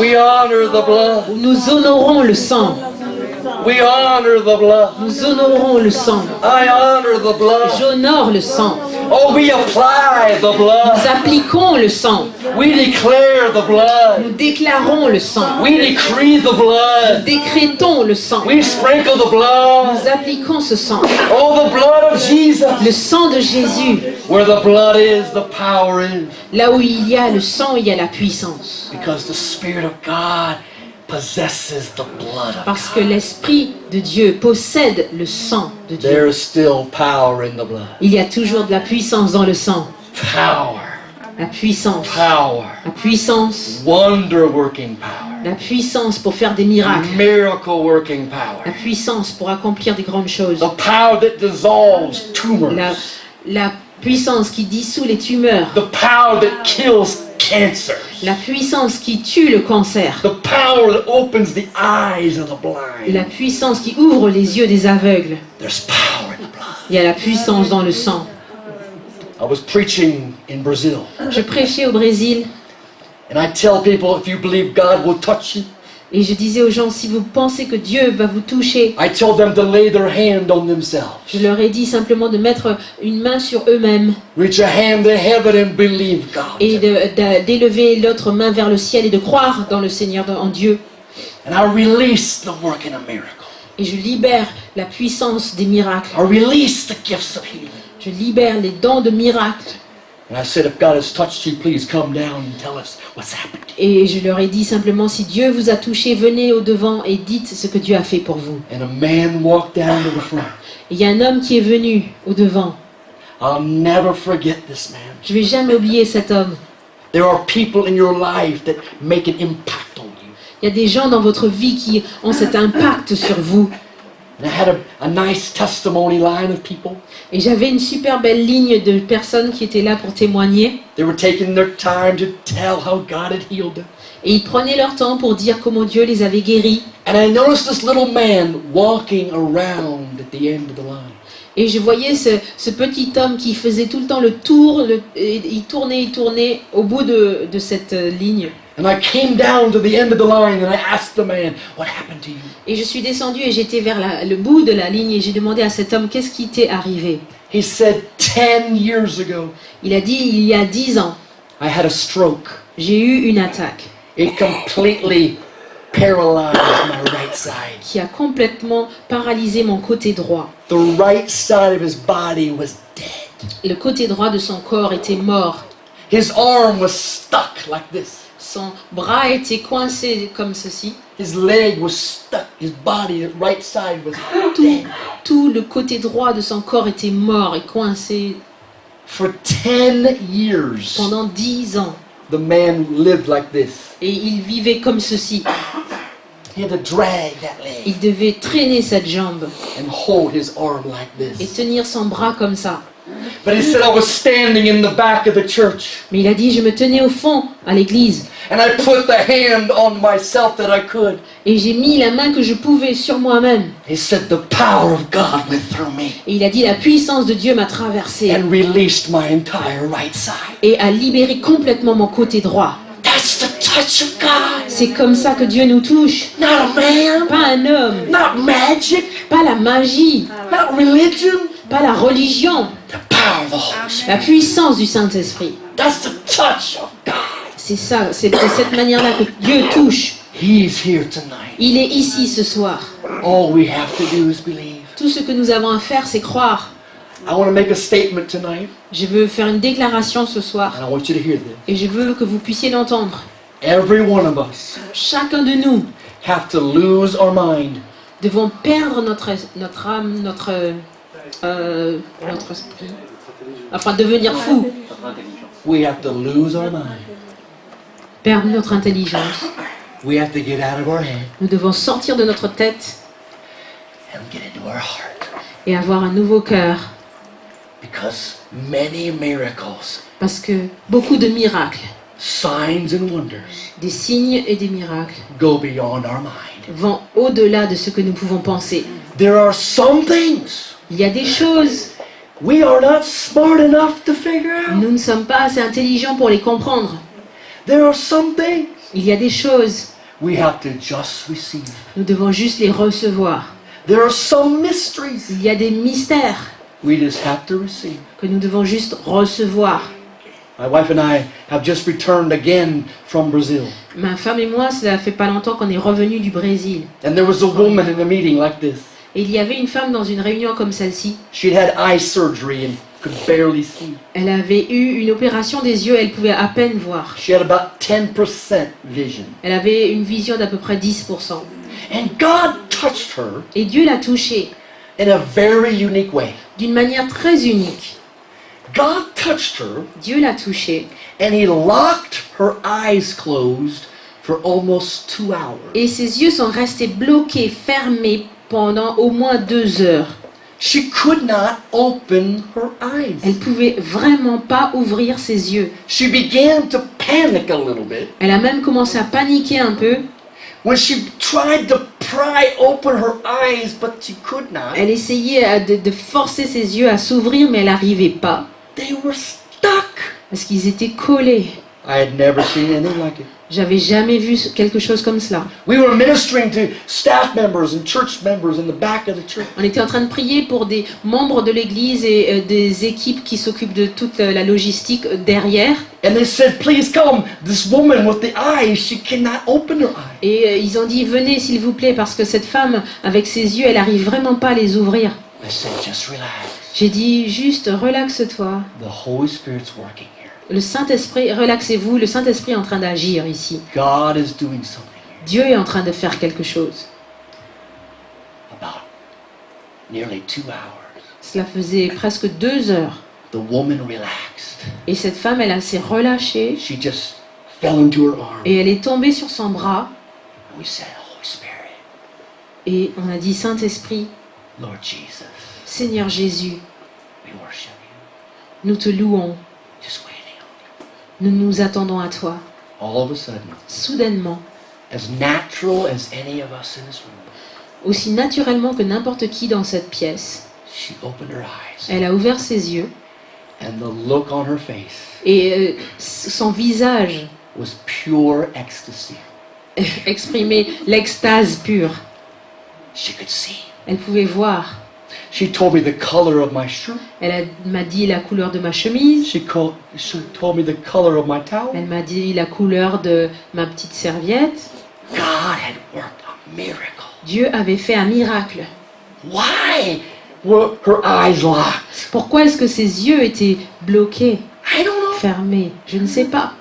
We honor the blood. Nous honorons le sang. We honor the blood. Nous honorons le sang. I honor the blood. J'honore le sang. Oh, we apply the Nous blood. appliquons le sang. We declare the blood. Nous déclarons le sang. We decree the Nous blood. décrétons le sang. We sprinkle the blood. Nous appliquons ce sang. Oh, the blood of Jesus. Le sang de Jésus. Where the blood is, the power is. Là où il y a le sang, il y a la puissance. Because the Spirit of God possesses the blood of Parce que God. l'Esprit de Dieu possède le sang de Dieu. There is still power in the blood. Il y a toujours de la puissance dans le sang. Power. La puissance. Power. La puissance. Wonder working power. La puissance pour faire des miracles. Miracle working La power. puissance pour accomplir des grandes choses. The power that dissolves tumors. La puissance qui dissout les tumeurs. The power that kills cancers. La puissance qui tue le cancer. The power that opens the eyes of the blind. La puissance qui ouvre les yeux des aveugles. There's power in the blood. Il y a la puissance dans le sang. I was preaching in Brazil, Je prêchais au Brésil and I tell people, if you believe God will touch you, et je disais aux gens, si vous pensez que Dieu va vous toucher, I tell them to lay their hand on themselves. je leur ai dit simplement de mettre une main sur eux-mêmes Reach a hand to heaven and believe God. et d'élever l'autre main vers le ciel et de croire dans le Seigneur, en Dieu. And I release the working of miracles. Et je libère la puissance des miracles. I release the gifts of healing. Je libère les dons de miracles. And I said, if God has touched you, please come down and tell us what's happened to you. Et je leur ai dit simplement, si Dieu vous a touché, venez au devant et dites ce que Dieu a fait pour vous. And a man walked down to the front. Et il y a un homme qui est venu au devant. I'll never forget this man. Je vais jamais oublier cet homme. There are people in your life that make an impact on you. Il y a des gens dans votre vie qui ont cet impact sur vous. And I had a nice testimony line of people. Et j'avais une super belle ligne de personnes qui étaient là pour témoigner. They were taking their time to tell how God had healed them. Et ils prenaient leur temps pour dire comment Dieu les avait guéris. And I noticed this little man walking around at the end of the line. Et je voyais ce petit homme qui faisait tout le temps le tour, et il tournait au bout de cette ligne. And I came down to the end of the line and I asked the man, what happened to you? Et je suis descendue et j'étais vers le bout de la ligne et j'ai demandé à cet homme, qu'est-ce qui t'est arrivé? He said, 10 years ago, Il a dit, il y a 10 ans, I had a stroke. j'ai eu une attaque It completely paralyzed my right side. qui a complètement paralysé mon côté droit. The right side of his body was dead. Le côté droit de son corps était mort. His arm was stuck like this. Son bras était coincé comme ceci. His leg was stuck. His body, the right side was Tout, dead. tout le côté droit de son corps était mort et coincé. For 10 years, Pendant 10 ans. the man lived like this. Et il vivait comme ceci. He had to drag that leg Il devait traîner cette jambe and hold his arm like et this. tenir son bras comme ça. But he said I was standing in the back of the church. Mais il a dit, je me tenais au fond, à l'église, And I put the hand on myself that I could. et j'ai mis la main que je pouvais sur moi-même. He said the power of God went through me Et il a dit, la puissance de Dieu m'a traversé and released my entire right side. et a libéré complètement mon côté droit. That's the touch of God. C'est comme ça que Dieu nous touche. Not a man, Pas un homme, not magic, pas la magie, not religion. pas la religion, The power of the Holy Spirit. la puissance du Saint-Esprit. That's the touch of God. C'est ça, c'est de cette manière-là que Dieu touche. He's here tonight. Il est ici ce soir. All we have to do is believe. Tout ce que nous avons à faire, c'est croire. I want to make a statement tonight, Je veux faire une déclaration ce soir and I want you to hear this. et je veux que vous puissiez l'entendre. Every one of us Chacun de nous have to lose our mind devons perdre notre âme, notre esprit, enfin devenir fou, We have to lose our mind. perdre notre intelligence. We have to get out of our head Nous devons sortir de notre tête and get into our heart. et avoir un nouveau cœur, Because many miracles, parce que beaucoup de miracles, signs and wonders des signes et des miracles go beyond our mind. vont au-delà de ce que nous pouvons penser. There are some things Il y a des choses, we are not smart enough to figure out. nous ne sommes pas assez intelligents pour les comprendre. There are some things Il y a des choses, we have to just receive. nous devons juste les recevoir. There are some mysteries Il y a des mystères we just have to receive. que nous devons juste recevoir. My wife and I have just returned again from Brazil. Ma femme et moi, cela fait pas longtemps qu'on est revenus du Brésil. And there was a woman in a meeting like this. Et il y avait une femme dans une réunion comme celle-ci. She'd had eye surgery and could barely see. Elle avait eu une opération des yeux, elle pouvait à peine voir. She had about 10% vision. Elle avait une vision d'à peu près 10%. And God touched her Et Dieu l'a touchée in a very unique way. d'une manière très unique. God touched her Dieu l'a touchée and he locked her eyes closed for almost 2 hours. et ses yeux sont restés bloqués, fermés pendant au moins 2 heures. She could not open her eyes. Elle pouvait vraiment pas ouvrir ses yeux. She began to panic a little bit Elle a même commencé à paniquer un peu. when she tried to pry open her eyes, but she could not. Elle essayait de forcer ses yeux à s'ouvrir, mais elle n'arrivait pas They were stuck. parce qu'ils étaient collés. I had never seen anything like it. J'avais jamais vu quelque chose comme cela. We were ministering to staff members and church members in the back of the church. On était en train de prier pour des membres de l'église et des équipes qui s'occupent de toute la logistique derrière. And they said, please come. This woman with the eyes, she cannot open her eyes. Et ils ont dit, venez s'il vous plaît, parce que cette femme, avec ses yeux, elle arrive vraiment pas à les ouvrir. I said, just relax. J'ai dit, juste relaxe-toi. The Holy Spirit's working here. Le Saint-Esprit, relaxez-vous, le Saint-Esprit est en train d'agir ici. God is doing something Dieu est en train de faire quelque chose. about nearly 2 hours. Cela faisait presque 2 heures. The woman relaxed. Et cette femme, elle s'est relâchée She just fell into her arm. et elle est tombée sur son bras. We said, Holy Spirit, Et on a dit, Saint-Esprit, Lord Jesus, Seigneur Jésus, we worship you. nous te louons. Just waiting on Nous nous attendons à toi. you. All of a sudden, Soudainement, as natural as any of us in this room, aussi naturellement que n'importe qui dans cette pièce, she opened her eyes. elle a ouvert ses yeux And the look on her face et son visage was pure ecstasy. exprimait l'extase pure. She could see. Elle pouvait voir. She told me the color of my shirt. M'a dit la couleur de ma chemise. She told me the color of my towel. Elle m'a dit la couleur de ma petite serviette. God had worked a miracle. Dieu avait fait un miracle. Why were her eyes locked? Pourquoi est-ce que ses yeux étaient bloqués, I don't know. fermés? Je ne sais pas.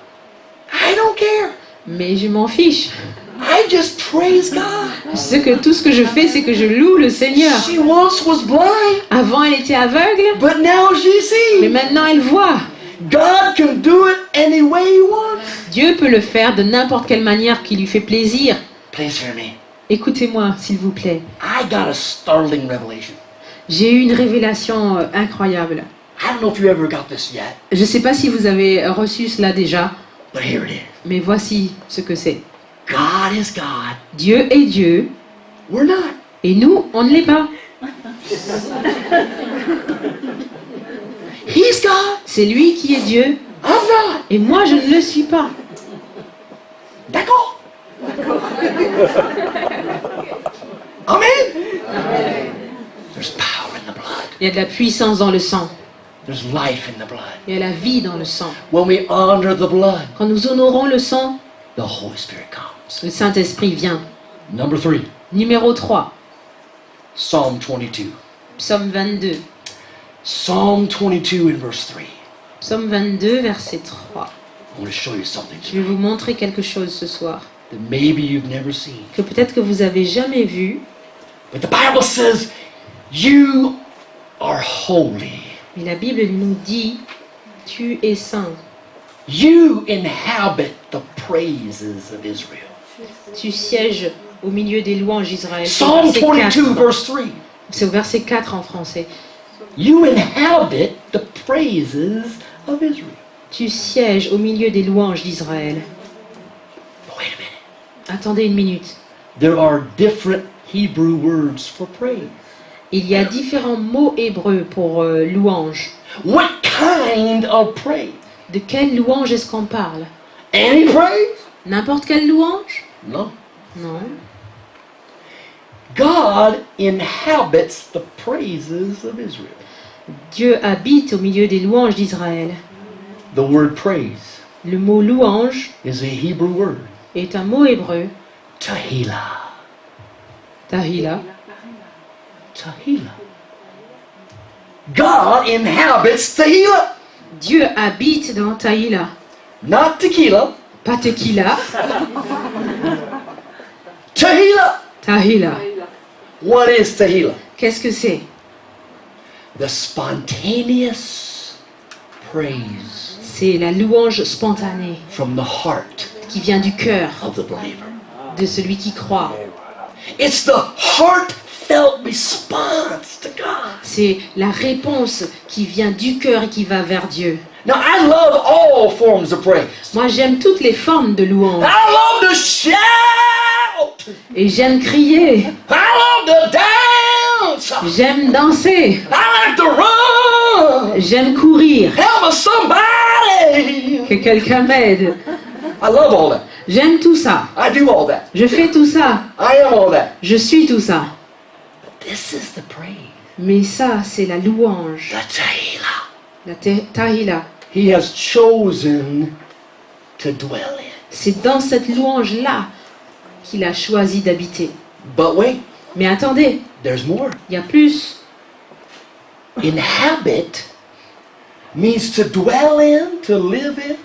I don't care. Mais je m'en fiche. I just praise God. Tout ce que je fais, c'est que je loue le Seigneur. She once was blind, Avant, elle était aveugle, but now she mais sees. maintenant, elle voit. God can do it any way He wants. Dieu peut le faire de n'importe quelle manière qui lui fait plaisir. Please hear me. Écoutez-moi, s'il vous plaît. I got a startling revelation. J'ai eu une révélation incroyable. I don't know if you ever got this yet, Je ne sais pas si vous avez reçu cela déjà, but here it is. mais voici ce que c'est. God is God. Dieu est Dieu, We're not. et nous, on ne l'est pas. He's God. C'est lui qui est Dieu, I'm not. et moi, je ne le suis pas. D'accord? Amen. There's power in the blood. Il y a de la puissance dans le sang. There's life in the blood. Il y a la vie dans le sang. When we honor the blood, Quand nous honorons le sang, the Holy Spirit comes. le Saint-Esprit vient. Number 3, Numéro 3, Psalm 22. Psaume 22. Psalm 22 in verse 3. Psaume 22, verset 3. I want to show you something Je vais vous montrer quelque chose ce soir, that maybe you've never seen. que peut-être que vous avez jamais vu, But the Bible says, you are holy. mais la Bible nous dit, tu es saint. You inhabit the praises of Israel. Tu sièges au milieu des louanges d'Israël. C'est au Psalm verset 4. 22 verse 3. C'est au verset 4 en français. You inhabit the praises of Israel. Tu sièges au milieu des louanges d'Israël. Wait a minute. Attendez une minute. There are different Hebrew words for praise. Il y a différents mots hébreux pour louange. What kind of praise? De quelle louange est-ce qu'on parle? Any praise? N'importe quelle louange? No. Non. God inhabits the praises of Israel. Dieu habite au milieu des louanges d'Israël. The word praise Le mot louange is a Hebrew word, est un mot hébreu, tahila. tahila. Tahila. God inhabits tahila. Dieu habite dans tahila. Not tequila, Pas tequila, tahila. tahila. What is tahila? Qu'est-ce que c'est? The spontaneous praise C'est la louange spontanée from the heart qui vient du cœur of the believer. de celui qui croit. It's the heartfelt response to God. C'est la réponse qui vient du cœur et qui va vers Dieu. Now, I love all forms of praise. Moi, j'aime toutes les formes de louange. I love to shout. Et j'aime crier. I love to dance. J'aime danser. I like to run. J'aime courir. Help us somebody. Que quelqu'un m'aide. I love all that. J'aime tout ça. I do all that. Je fais tout ça. I am all that. Je suis tout ça. But this is the praise. Mais ça, c'est la louange. The tahila. La tahila. He has chosen to dwell in. C'est dans cette louange-là qu'il a choisi d'habiter. But wait, Mais attendez, there's more. il y a plus. Inhabit means to dwell in, to live in.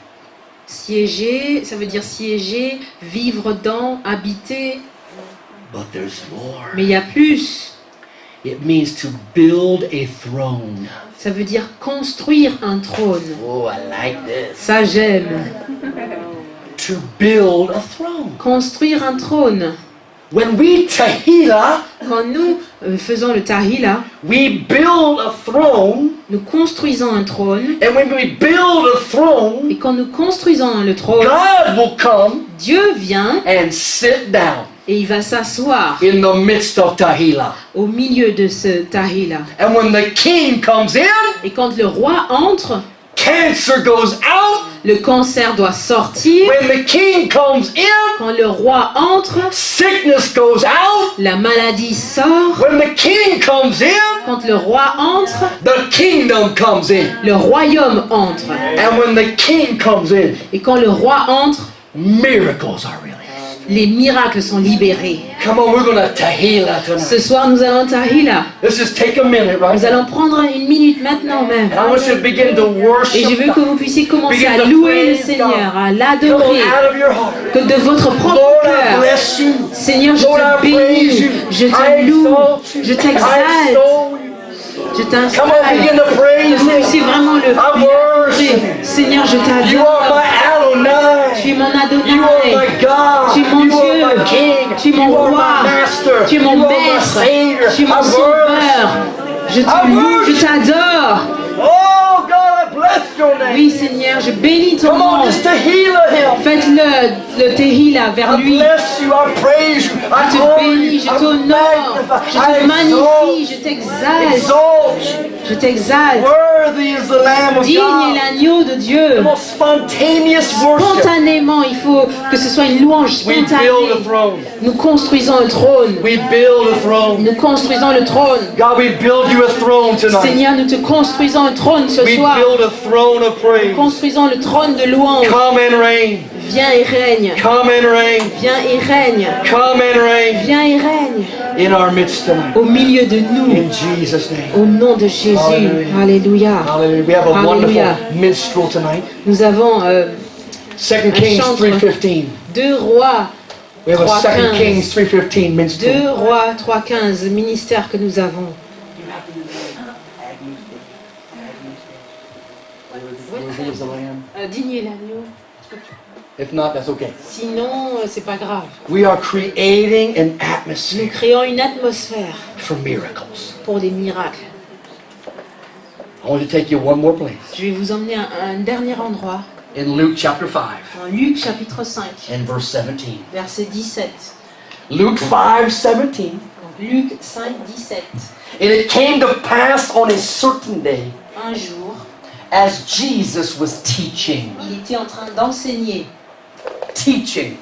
Siéger, ça veut dire siéger, vivre dans, habiter. But there's more. Mais il y a plus. It means to build a throne. Ça veut dire construire un trône. Oh, I like this. Ça, j'aime. To build a throne. Construire un trône. When we tahila, Quand nous faisons le tahila, we build a throne. nous construisons un trône. And when we build a throne, Et quand nous construisons le trône, God will come Dieu vient and sit down et il va s'asseoir in the midst of tahila. au milieu de ce tahila. And when the king comes in, Et quand le roi entre, cancer goes out. le cancer doit sortir. When the king comes in, Quand le roi entre, sickness goes out. la maladie sort. When the king comes in, Quand le roi entre, the kingdom comes in. le royaume entre. And when the king comes in, Et quand le roi entre, miracles are released. les miracles sont libérés. Come on, we're going to tahila Ce tonight. soir, nous allons tahila. Let's just take a minute right Nous now. allons prendre une minute maintenant même. And I want you to begin to Et worship je veux que God. vous puissiez commencer Begin à to louer le praise Seigneur, God. à Come on, l'adorer, out of your heart. que de votre propre Lord, I cœur. bless you. Seigneur, je Lord, te I praise bénis, you. je I te loue, exalt you. je I t'exalte, extol you. je Come on, t'installe. begin to Que praise vous Him. puissiez vraiment le I worship louer. you. Seigneur, je You are t'adore. my Adonai. Tu es mon You are Adonai. my God. Tu es mon You are Dieu. my King. Tu es mon You are roi. my Master. Tu es mon You are my maître. Savior. Tu es mon I sauveur. worship. Je te loue, je t'adore. Oh Oui, Seigneur, je bénis ton Come on, nom. just to heal him. Faites-le tehila vers I lui. bless you, I praise you, I Je te glorify bénis, you, je I t'honore, magnify, je te I magnifie, je exalt, t'exalte, exalt. je t'exalte. Worthy is the Lamb of Digne est God. l'agneau de Dieu. The most spontaneous worship. Spontanément, il faut que ce soit une louange We build a spontanée. throne. Nous construisons le trône. We build a throne. Nous construisons le trône. God, we build you a throne tonight. Seigneur, nous te construisons un trône ce We soir. build a throne of praise. Construisons le trône de louange. Come and reign. Viens et règne. Come and reign. Viens et règne. Come and reign Viens et règne. in our midst tonight. Au milieu de nous. In Jesus' name. Au nom de Jésus. Hallelujah. Alléluia. Hallelujah. We have a Hallelujah. wonderful minstrel tonight. Nous avons 2 Kings chantre. 3:15. 2 Rois. We have a 2 3:15. Kings 3:15 minstrel. 2 Rois 3:15, le ministère que nous avons. Worthy is the Lamb. Digne est l'agneau. If not, that's okay. Sinon, c'est pas grave. We are creating an Nous atmosphere créons une atmosphère for miracles. pour des miracles. I want to take you one more place. Je vais vous emmener à un dernier endroit, In Luke chapter 5 en Luc chapitre 5, and verse 17. verset 17. Luke 5:17. Luc 5, 17. And it came to pass on a certain day, Un jour, as Jesus was teaching, il était en train d'enseigner, teaching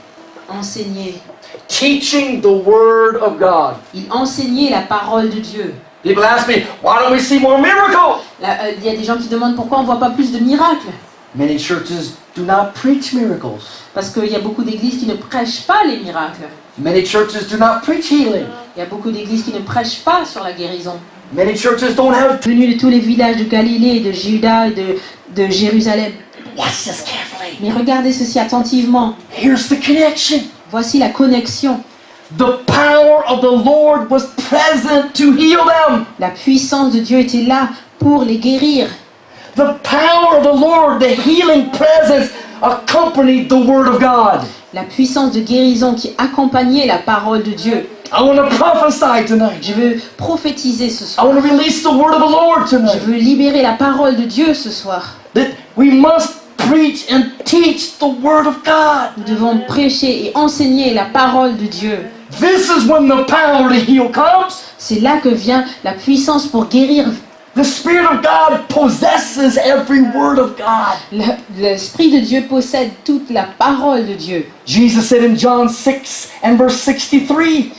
the word of God. il enseignait la parole de Dieu. People ask me, why don't we see more miracles? Là, il y a des gens qui demandent pourquoi on ne voit pas plus de miracles. Many churches do not preach miracles. Parce qu'il y a beaucoup d'églises qui ne prêchent pas les miracles. Many churches do not preach healing. Il y a beaucoup d'églises qui ne prêchent pas sur la guérison. Many churches don't have. Venus de tous les villages de Galilée, de Juda et de Jérusalem. Watch this carefully. Mais regardez ceci attentivement. Here's the connection. Voici la connexion. The power of the Lord was present to heal them. La puissance de Dieu était là pour les guérir. The power of the Lord, the healing presence, accompanied the word of God. La puissance de guérison qui accompagnait la parole de Dieu. I want to prophesy tonight. Je veux prophétiser ce I soir. want to release the word of the Lord Je tonight. veux libérer la parole de Dieu ce soir. That we must preach and teach the word of God. Nous devons prêcher et enseigner la parole de Dieu. This is when the power to heal comes. C'est là que vient la puissance pour guérir. The Spirit of God possesses every word of God. L'Esprit de Dieu possède toute la parole de Dieu. Jesus said in John 6 and verse 63,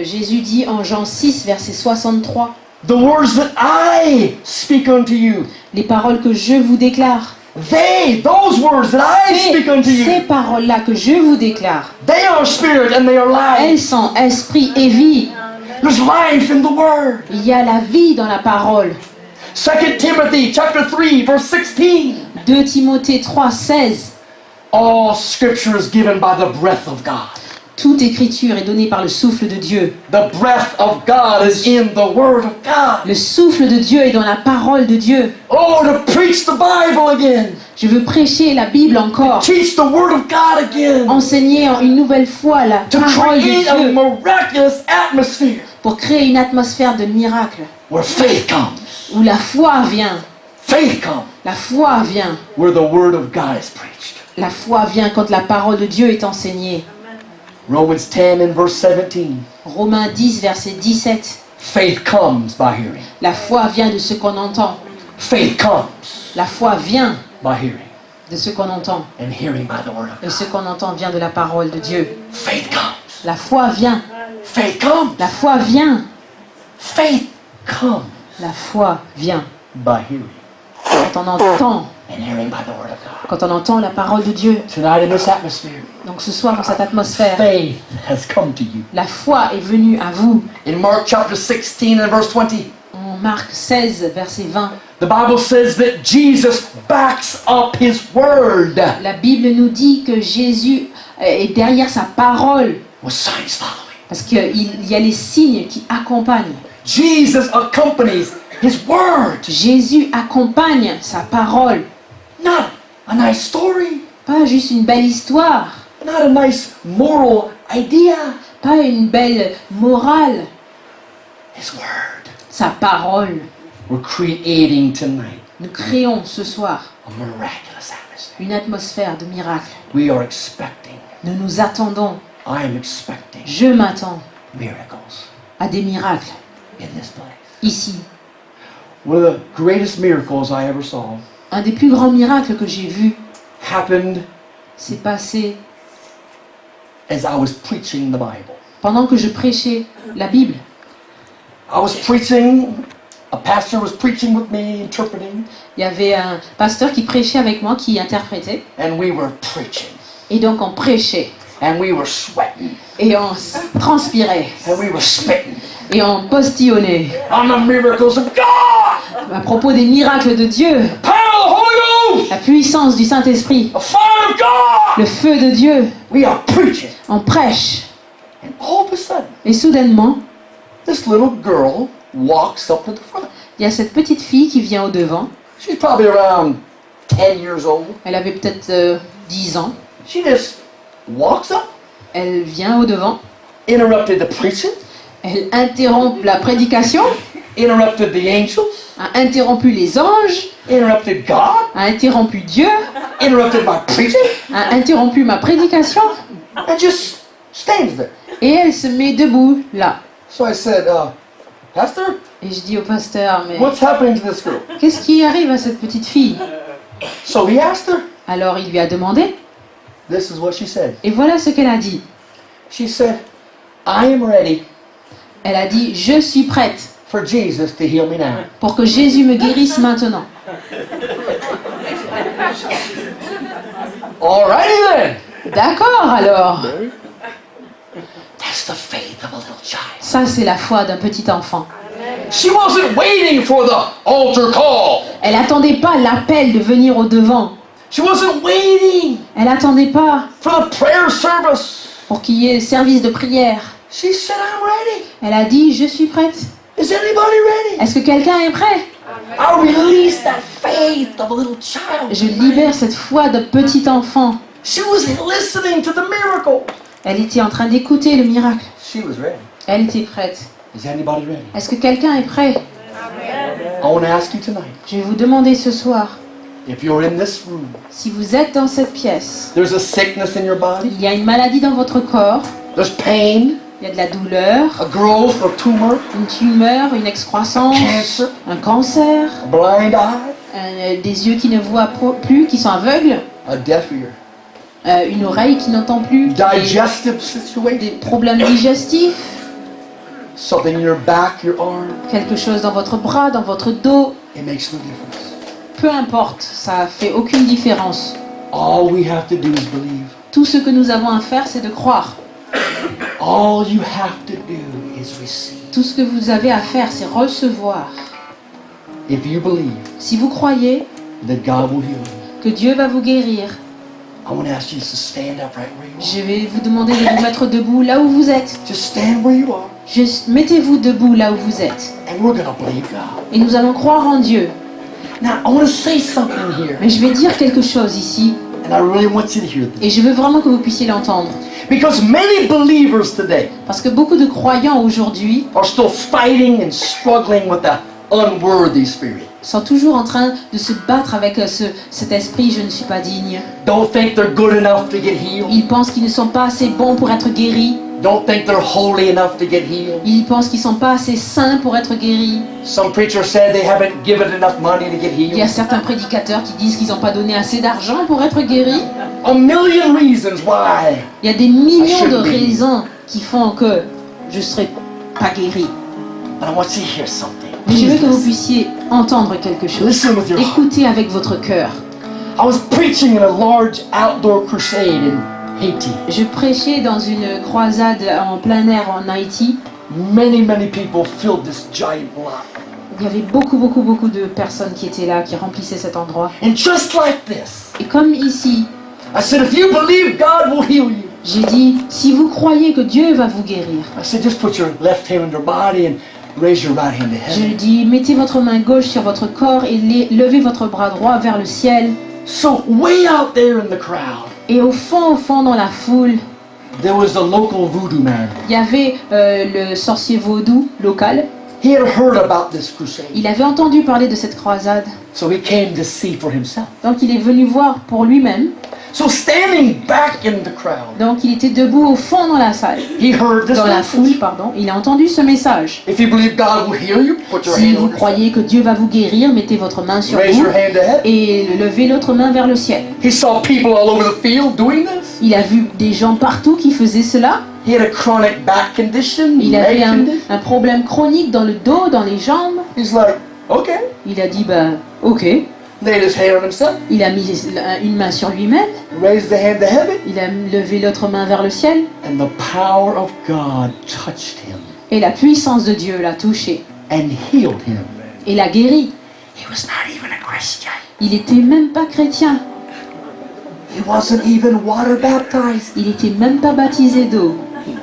Jésus dit en Jean 6, verset 63, the words that I speak unto you, les paroles que je vous déclare. those words that I speak unto Ces you, paroles-là que je vous déclare, they are spirit and they are elles life. sont esprit et vie. There's life in the word. Il y a la vie dans la parole. 2 Timothy chapter 3 verse 16. 2 Timothée 3, 16. All scripture is given by the breath of God. Toute écriture est donnée par le souffle de Dieu. The breath of God is in the word of God. Le souffle de Dieu est dans la parole de Dieu. Oh, to preach the Bible again. Je veux prêcher la Bible encore. Teach the word of God again. Enseigner une nouvelle fois la To parole de create a Dieu miraculous atmosphere pour créer une atmosphère de miracle where faith comes. où la foi vient. Faith comes La foi vient. where the word of God is preached. La foi vient quand la parole de Dieu est enseignée. Romans 10 and verse 17. Romains 10, verset 17. Faith comes by hearing. La foi vient de ce qu'on entend. Faith comes La foi vient by hearing. de ce qu'on entend. And hearing by the word of Et God. ce qu'on entend vient de la parole de Dieu. Faith comes. La foi vient. Faith comes. La foi vient. Faith comes La foi vient. by hearing. Quand on entend, And hearing by the word of God. quand on entend la parole de Dieu. Tonight in this atmosphere, Donc ce soir dans cette atmosphère, faith has come to you. la foi est venue à vous. In Mark chapter 16 and verse 20, En Marc 16, verset 20, the Bible says that Jesus backs up his word la Bible nous dit que Jésus est derrière sa parole. with signs following. Parce qu'il y a les signes qui accompagnent. Jesus accompanies his word. Jésus accompagne sa parole. Not a nice story, Pas juste une belle histoire, not a nice moral idea. pas une belle morale. His word. Sa parole. We're creating tonight Nous créons ce soir a miraculous atmosphere. une atmosphère de miracle. We are expecting, Nous nous attendons, I am expecting je m'attends miracles à des miracles in this place. ici. One of the greatest miracles I ever saw Un des plus grands miracles que j'ai vus happened s'est passé as I was preaching the Bible. pendant que je prêchais la Bible. I was preaching, a pastor was preaching with me, interpreting, Il y avait un pasteur qui prêchait avec moi, qui interprétait. and we were preaching, Et donc on prêchait. and we were sweating, Et on transpirait. and we were spitting Et on postillonnait. on the miracles of God, À propos des miracles de Dieu. power of the Holy Ghost, La puissance du Saint-Esprit. the fire of God. Le feu de Dieu. We are preaching, On prêche. and all of a sudden, Et soudainement, this little girl walks up to the front. il y a cette petite fille qui vient au devant. She's probably around 10 years old. Elle avait peut-être 10 ans. She just walks up, Elle vient au devant. interrupted the preaching, Elle interrompt la prédication. interrupted the angels, A interrompu les anges. interrupted God, A interrompu Dieu. interrupted my preaching, A interrompu ma prédication. and just stands there. Et elle se met debout là. So I said, Pastor, Et je dis au pasteur, mais what's happening to this girl? qu'est-ce qui arrive à cette petite fille? So he asked her. Alors il lui a demandé. This is what she said. Et voilà ce qu'elle a dit. She said, I am ready Elle a dit, je suis prête for Jesus to heal me now. pour que Jésus me guérisse maintenant. Alrighty then. D'accord alors. That's the faith of a little child. Ça c'est la foi d'un petit enfant. She wasn't waiting for the altar call. Elle attendait pas l'appel de venir au devant. She wasn't waiting Elle attendait pas for the prayer service. pour qu'il y ait service de prière. She said, I'm ready. Elle a dit, je suis prête. Is anybody ready? Est-ce que quelqu'un est prêt? I release that faith of a little child. Je libère cette foi de petit enfant. She was listening to the miracle. Elle était en train d'écouter le miracle. She was ready. Elle était prête. Is anybody ready? Est-ce que quelqu'un est prêt? I want to ask you tonight, Je vais vous demander ce soir, if you're in this room, si vous êtes dans cette pièce, there's a sickness in your body, il y a une maladie dans votre corps, there's pain, il y a de la douleur, a growth or tumor, une tumeur, une excroissance, cancer, un cancer, a blind eye, des yeux qui ne voient plus, qui sont aveugles, a deaf ear, une oreille qui n'entend plus, digestive des situation, problèmes digestifs, something in your back, your arm, quelque chose dans votre bras, dans votre dos, it makes no difference. peu importe, ça fait aucune différence. All we have to do is believe. Tout ce que nous avons à faire, c'est de croire. All you have to do is receive. Tout ce que vous avez à faire, c'est recevoir. If you believe Si vous croyez that God will heal you, que Dieu va vous guérir, I want to ask you to stand up right where you are. je vais vous demander de vous mettre debout là où vous êtes. Just stand where you are, Juste mettez-vous debout là où vous êtes. and we're going to believe God. Et nous allons croire en Dieu. Now, I want to say something here, Mais je vais dire quelque chose ici. and I really want you to hear this. Et je veux vraiment que vous puissiez l'entendre. Because many believers today Parce que beaucoup de croyants aujourd'hui are still fighting and struggling with that unworthy spirit. sont toujours en train de se battre avec cet esprit « je ne suis pas digne ». Don't think they're good enough to get healed. Ils pensent qu'ils ne sont pas assez bons pour être guéris. Don't think they're holy enough to get healed. Ils pensent qu'ils ne sont pas assez saints pour être guéris. Some preachers said they haven't given enough money to get Il y a healed. certains prédicateurs qui disent qu'ils n'ont pas donné assez d'argent pour être guéris. A million reasons why. Il y a des millions de shouldn't be. raisons qui font que je ne serai pas guéri. But I want you to hear something. Mais je veux Please que vous listen. puissiez entendre quelque chose. Listen with your heart. Écoutez avec votre cœur. I was preaching in a large outdoor crusade in Haiti. Je prêchais dans une croisade en plein air en Haïti. Many people filled this giant lot. Il y avait beaucoup de personnes qui étaient là, qui remplissaient cet endroit. And just like this, Et comme ici, I said, if you believe God will heal you, j'ai dit, si vous croyez que Dieu va vous guérir, I said, just put your left hand on your body and raise your right hand to je heaven. dis, mettez votre main gauche sur votre corps et levez votre bras droit vers le ciel. So way out there in the crowd, Et au fond, dans la foule, there was a local voodoo man. il y avait le sorcier vaudou local. He had heard about this crusade. Il avait entendu parler de cette croisade. So he came to see for himself. Donc il est venu voir pour lui-même. So standing back in the crowd, Donc il était debout au fond dans la salle. he heard this Dans la message. foule, pardon. Il a entendu ce message. If you believe God will heal you, put your Si hand vous on yourself. croyez que Dieu va vous guérir, mettez votre main sur Raise vous your hand to heaven. et levez l'autre main vers le ciel. He saw people all over the field doing this. Il a vu des gens partout qui faisaient cela. He had a chronic back condition, Il leg avait condition. un problème chronique dans le dos, dans les jambes. He's like, okay. Il a dit, ben, ok. Laid his hand on himself, Il a mis une main sur lui-même. raised the hand to heaven, Il a levé l'autre main vers le ciel. and the power of God touched him Et la puissance de Dieu l'a touché and healed him. et l'a guéri. He was not even a Christian. Il était même pas chrétien. He wasn't even water baptized. Il était même pas baptisé d'eau.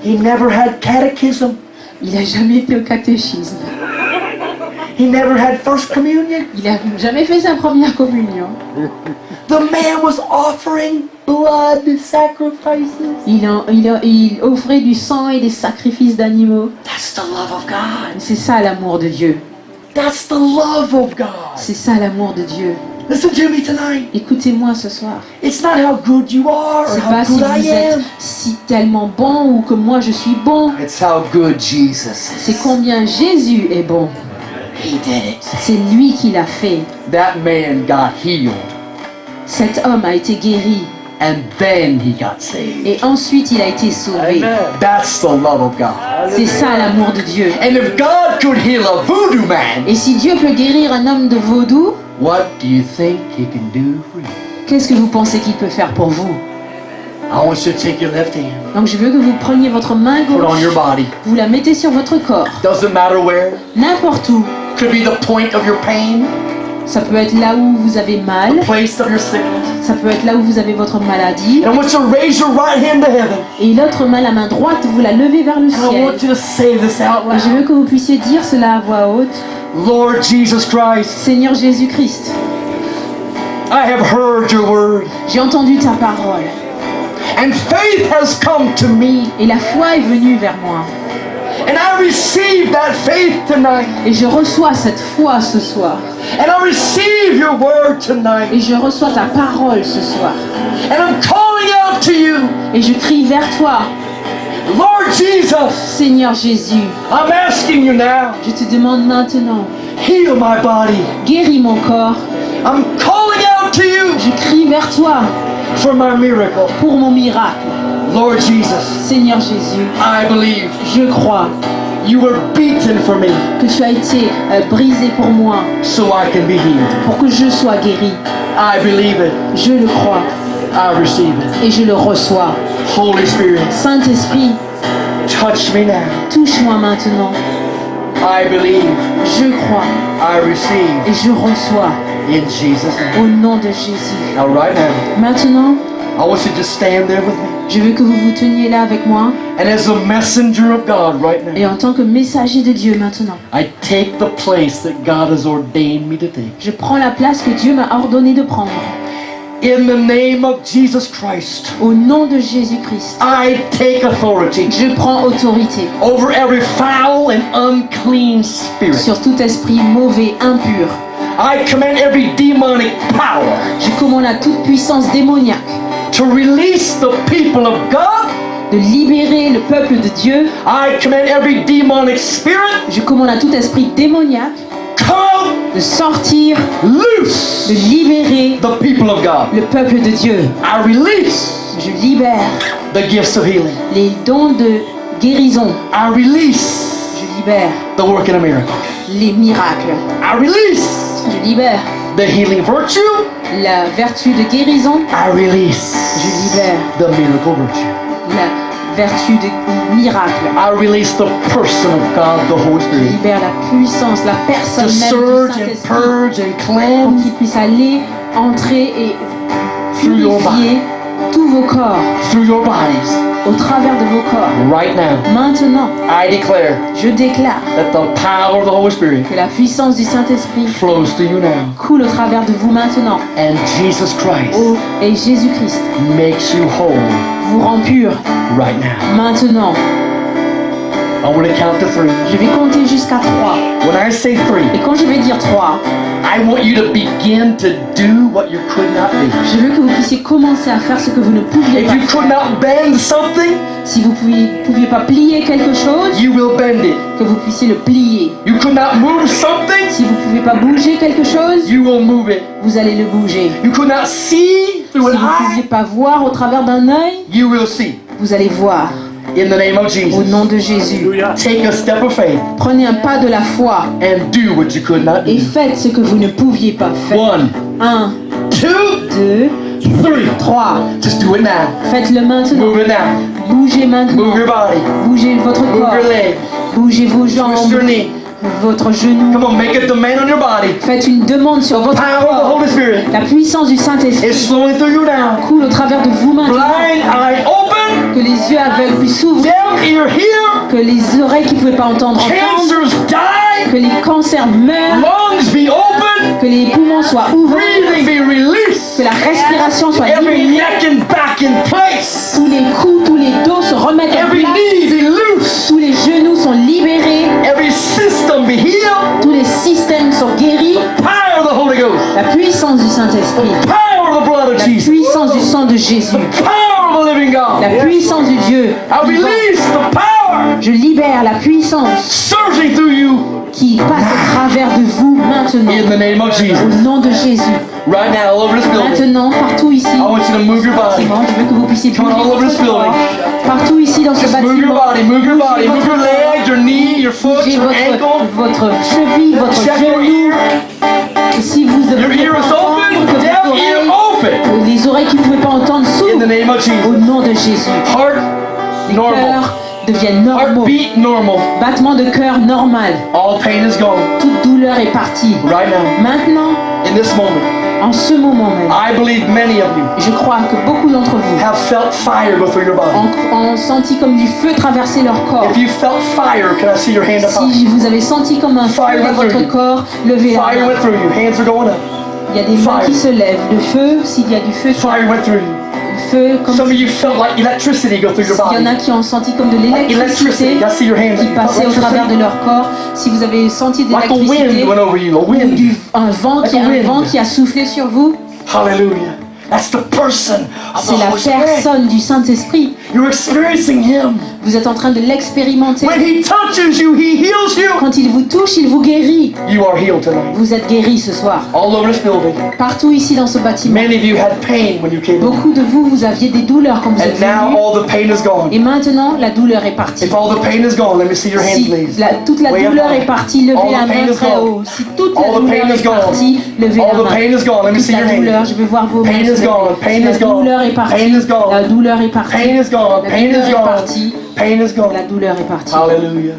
He never had catechism. Il a jamais été au catéchisme. He never had first communion. Il a jamais fait sa première communion. The man was offering blood sacrifices. Il offrait du sang et des sacrifices d'animaux. That's the love of God. C'est ça l'amour de Dieu. That's the love of God. C'est ça l'amour de Dieu. Listen to me tonight. Écoutez-moi ce soir. It's not how good you are or C'est how pas si good vous I êtes am. si tellement bon ou que moi je suis bon. It's how good Jesus C'est is. combien Jésus est bon. He did it. C'est lui qui l'a fait. That man got healed Cet homme a été guéri and then he got saved. et ensuite il a été sauvé. That's the love of God. C'est ça l'amour de Dieu. And if God could heal a voodoo man, Et si Dieu peut guérir un homme de vaudou, what do you think he can do for you? qu'est-ce que vous pensez qu'il peut faire pour vous? I want you to take your left hand, Donc je veux que vous preniez votre main put it on your gauche, body. vous la mettez sur votre corps, Doesn't matter where. n'importe où. Could be the point of your pain, Ça peut être là où vous avez mal, place of your sickness. ça peut être là où vous avez votre maladie. And I want you to raise your right hand to heaven. Et l'autre main, la main droite, vous la levez vers le And I ciel. want you to say this out Et je loud. veux que vous puissiez dire cela à voix haute. Lord Jesus Christ, Seigneur Jésus-Christ, I have heard your word. j'ai entendu ta parole. And faith has come to me. Et la foi est venue vers moi. And I receive that faith tonight. Et je reçois cette foi ce soir. And I receive your word tonight. Et je reçois ta parole ce soir. And I'm calling out to you, Et je crie vers toi, Lord Jesus, Seigneur Jésus. I'm asking you now, Je te demande maintenant, heal my body. guéris mon corps. I'm calling out to you Je crie vers toi for my miracle. pour mon miracle. Lord Jesus, Seigneur Jésus, I believe je crois you were beaten for me que tu as été brisé pour moi, so I can be healed. pour que je sois guéri. I believe it. Je le crois I receive it. et je le reçois. Holy Spirit, Saint-Esprit, touch me now. touche-moi maintenant. I believe. Je crois I receive et je reçois in Jesus' name. au nom de Jésus. Now right now, Maintenant, I want you to just stand there with me. je veux que vous vous teniez là avec moi. And as a messenger of God right Et now, en tant que messager de Dieu maintenant, I take the place that God has ordained me to take. je prends la place que Dieu m'a ordonné de prendre. In the name of Jesus Christ, Au nom de Jésus-Christ, I take authority je prends autorité over every foul and unclean spirit. sur tout esprit mauvais, impur. I command every demonic power Je commande à toute puissance démoniaque to release the people of God. de libérer le peuple de Dieu. I command every demonic spirit, Je commande à tout esprit démoniaque come out, de sortir, loose de libérer the people of God. le peuple de Dieu. I release Je libère the gifts of healing. les dons de guérison. I release Je libère the working of miracles. les miracles. I release Je libère the healing virtue. la vertu de guérison. I release Je libère the miracle virtue. la vertu de miracle. I release the person of God, the Holy Je Spirit, libère la puissance, la personne to même surge du and Saint-Esprit purge and pour cleanse qu'il puisse aller, entrer et through your purifier tous vos corps, through your bodies. au travers de vos corps. Right now, Maintenant, I declare je déclare that the power of the Holy Spirit que la puissance du Saint-Esprit flows through you now. coule au travers de vous maintenant. And Jesus Christ Oh, et Jésus-Christ makes you whole vous rend pur right now. maintenant. I'm going to count to 3. Je vais compter jusqu'à 3. When I say 3, Et quand je vais dire 3, I want you to begin to do what you could not do. je veux que vous puissiez commencer à faire ce que vous ne pouviez If pas you could faire. not bend something, Si vous ne pouviez pas plier quelque chose, you will bend it. que vous puissiez le plier. You could not move something, Si vous ne pouvez pas bouger quelque chose, you will move it. vous allez le bouger. You could not see Si through vous an ne pouviez eye, pas voir au travers d'un œil, you will see. vous allez voir. In the name of Au Jesus. nom de Jésus. Take a step of faith Prenez un pas de la foi and do what you could not et do. faites ce que vous ne pouviez pas faire. 1, 1, 2, 2, 3. 3. Just do it now. Faites-le maintenant. Move it now. Bougez maintenant. Move your body. Bougez votre Move corps. your leg. Bougez vos Twist jambes. your knee. Votre genou. Come on, make a demand on your body. Faites une demande sur votre Power of the corps. Holy Spirit La puissance du Saint-Esprit is flowing through you now. coule au travers de vous maintenant. Blind eye open. Que les yeux aveugles puissent s'ouvrir. Deaf ear hear. Que les oreilles qui ne pouvaient pas entendre entendent. Cancers die. Que les cancers meurent. Lungs be open. Que les poumons soient ouverts. Breathing be released. Que la respiration soit Every libérée. neck and back in place. Tous les coups, tous les dos se remettent en Every place. knee be loose. Tous les genoux sont libérés. Every system be healed. Tous les systèmes sont guéris. Power of the Holy Ghost. La puissance du Saint-Esprit. Power of the blood of La Jesus. puissance du sang de Jésus. Power of the living God. La puissance du Dieu. I release the power Je libère la puissance surging through you qui passe au travers de vous maintenant. in the name of Jesus. Au nom de Jésus. Right now, all over this building. Maintenant, partout ici. I want you to move your body. Bon, je veux que vous puissiez Come on, bouger all over this votre corps. building. Partout ici dans ce Just move your bâtiment. body, move your body, move your leg, your knee, your foot, Bougez your ankle. votre cheville, votre Check your genou. ear. Si vous Your devez ear is open. que Deaf vos ear oreilles, open. les oreilles qui ne pouvaient pas entendre In s'ouvrent the name of au Jesus. nom de Jésus. Heart Les normal. cœurs deviennent normaux. Heartbeat normal. Battement de cœur normal. All pain is gone. Toute douleur est partie. Right now, Maintenant, in this moment, en ce moment même, I believe many of you je crois que beaucoup d'entre vous have felt fire go through your body. ont senti comme du feu traverser leur corps. If you felt fire, can I see your hand up high? Si vous avez senti comme un feu Fire dans went through votre you. corps, levez la Fire main. went through you. Hands are going up. Il y a des mains Fire. qui se lèvent. Le feu, s'il y a du feu, Fire went through you. feu comme Some of you felt like electricity go through your il y en body. a qui ont senti comme de Electricity. l'électricité I see your hand. qui passait au travers de leur corps. Si vous avez senti de Like a wind l'électricité went over you. A ou wind. un vent Like qui a wind. un vent qui a soufflé sur vous, Hallelujah. That's the person of the c'est la Holy Spirit. personne du Saint-Esprit. You're experiencing Him. Vous êtes en train de l'expérimenter. When He touches you, He heals you. Quand il vous touche, il vous guérit. You are healed tonight. Vous êtes guéris ce soir. All over this building. Partout ici dans ce bâtiment. Many of you had pain when you came in. Beaucoup de vous, vous aviez des douleurs quand vous êtes And now venus. all the pain is gone. Et maintenant, la douleur est partie. If all the pain is gone, let me see your hand, Si please. toute la Way up douleur high. est partie, levez All la the pain main is très gone. haut. Si toute All la the douleur pain is est gone. partie, levez All la the main. pain is gone. Let me Toute see your la hand. douleur, je veux voir vos mains. Pain is se gone. lever. Pain La is gone. douleur est partie. Pain is gone. La douleur est partie. Pain is gone. La Pain douleur is est gone. partie. Pain is gone. La douleur est partie. Hallelujah.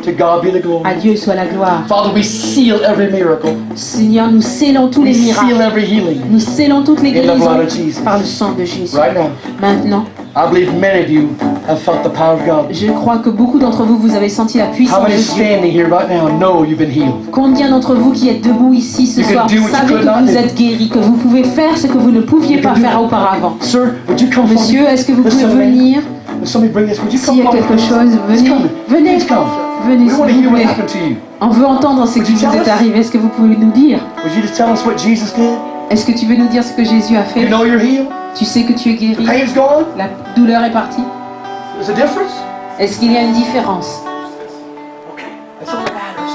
To God be the glory. À Dieu soit la gloire. Father, we seal every miracle. Seigneur, nous scellons tous We les seal miracles. every healing. Nous scellons toutes les In the blood guérisons of Jesus. par le sang de Jésus. Right now, Maintenant, I believe many of you have felt the power of God. je crois que beaucoup d'entre vous, vous avez senti la How puissance many de Dieu. standing here right now know you've been healed? Combien d'entre vous qui êtes debout ici ce You can soir, do vous what you savez could que not vous do. êtes guéris, que vous pouvez faire ce que vous ne pouviez You can pas do faire that. auparavant. Sir, would you come Monsieur, forward? est-ce que vous Listen pouvez to me. venir? Will somebody bring this? Would you come S'il y a forward? quelque chose, Please venez. come. Venez. Please come. Venez, We s'il want to hear vous what plaît. happened to you. On veut entendre ce qui Would you vous tell est us? arrivé. Est-ce que vous pouvez nous dire? Would you just tell us what Jesus did? Est-ce que tu veux nous dire ce que Jésus a You fait? know you're healed? Tu sais que tu es guéri. Pain's gone? La douleur est partie. There's a difference? Est-ce qu'il y a une différence? Okay, that's all that matters.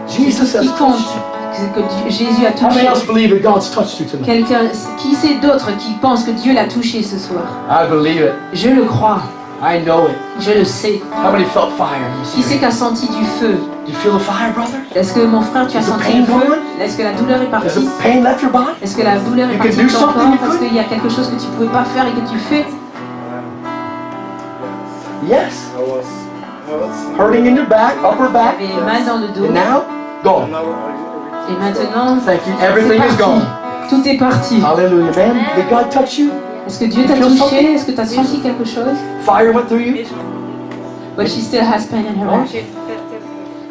Jesus has Qui compte, touched you. c'est que Jésus a How many touché. else believe that God's touched you tonight? Quelqu'un, qui c'est d'autre qui pense que Dieu l'a touché ce soir? I believe it. Je le crois. I know it. Je le sais. How many felt fire? Qui c'est qui a senti du feu? Do you feel the fire, brother? Est-ce que mon frère, tu as Is the senti pain le feu? gone? Est-ce que la douleur est Has partie? the pain left your body? Est-ce que la douleur est You partie can de do ton something corps you parce couldn't? qu'il y a quelque chose que tu ne pouvais pas faire et que tu fais? Yes. I was Hurting in your back, upper Tu back. avais mal dans le dos. And now, gone. Et maintenant, Thank you. c'est Everything is parti. gone. Tout est parti. Hallelujah. Man, did God touch you? Est-ce que Dieu t'a You feel something? touché? Est-ce que tu as senti quelque chose? Fire went through you? But she still has pain in her Oh. back.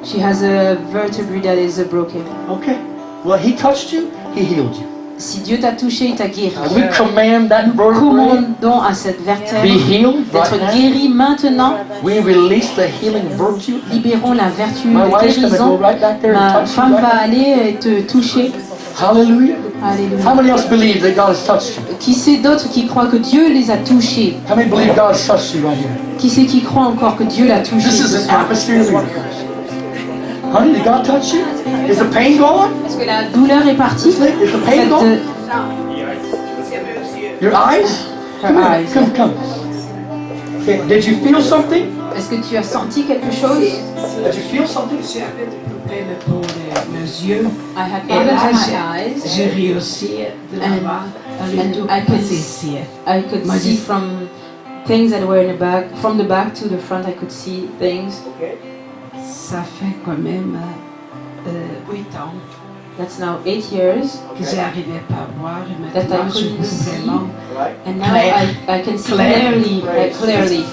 She has a vertebrae that is broken. Okay. Well, He touched you, He healed you. Si Dieu t'a touché, il t'a guéri. We command that Nous vertebrae commandons à cette vertèbre be healed right d'être now. guérie maintenant. We release the healing virtue. Libérons la vertu My de wife's going to go guérison. right back there and Ma touch you femme right va now. aller et te toucher. Hallelujah. How Alléluia. many else believe that God has touched you? Qui c'est d'autres qui croient que Dieu les a touchés? How many believe God has touched you right here? Qui c'est qui croit encore que Dieu l'a touché This is ce an soir? atmosphere of miracles. Honey, did God touch you? Is the pain gone? Est-ce que la douleur est partie? Is the pain Cette, gone? Your eyes? Her Come here. eyes. Come. Okay. Did you feel something? Est-ce que tu as senti quelque chose? Did you feel something? J'avais des problèmes pour les yeux. I had Et problems là, with my eyes. j'ai réussi de là-bas dans le dos I could passer ici. I could Moi, see j'ai- from things that were in the back, from the back to the front, I could see things. Ça fait quand même 8 ans That's now 8 years. que j'arrivais pas à voir et That I maintenant je couldn't vois see. vraiment. Right. And now Claire. I can see Claire. clearly.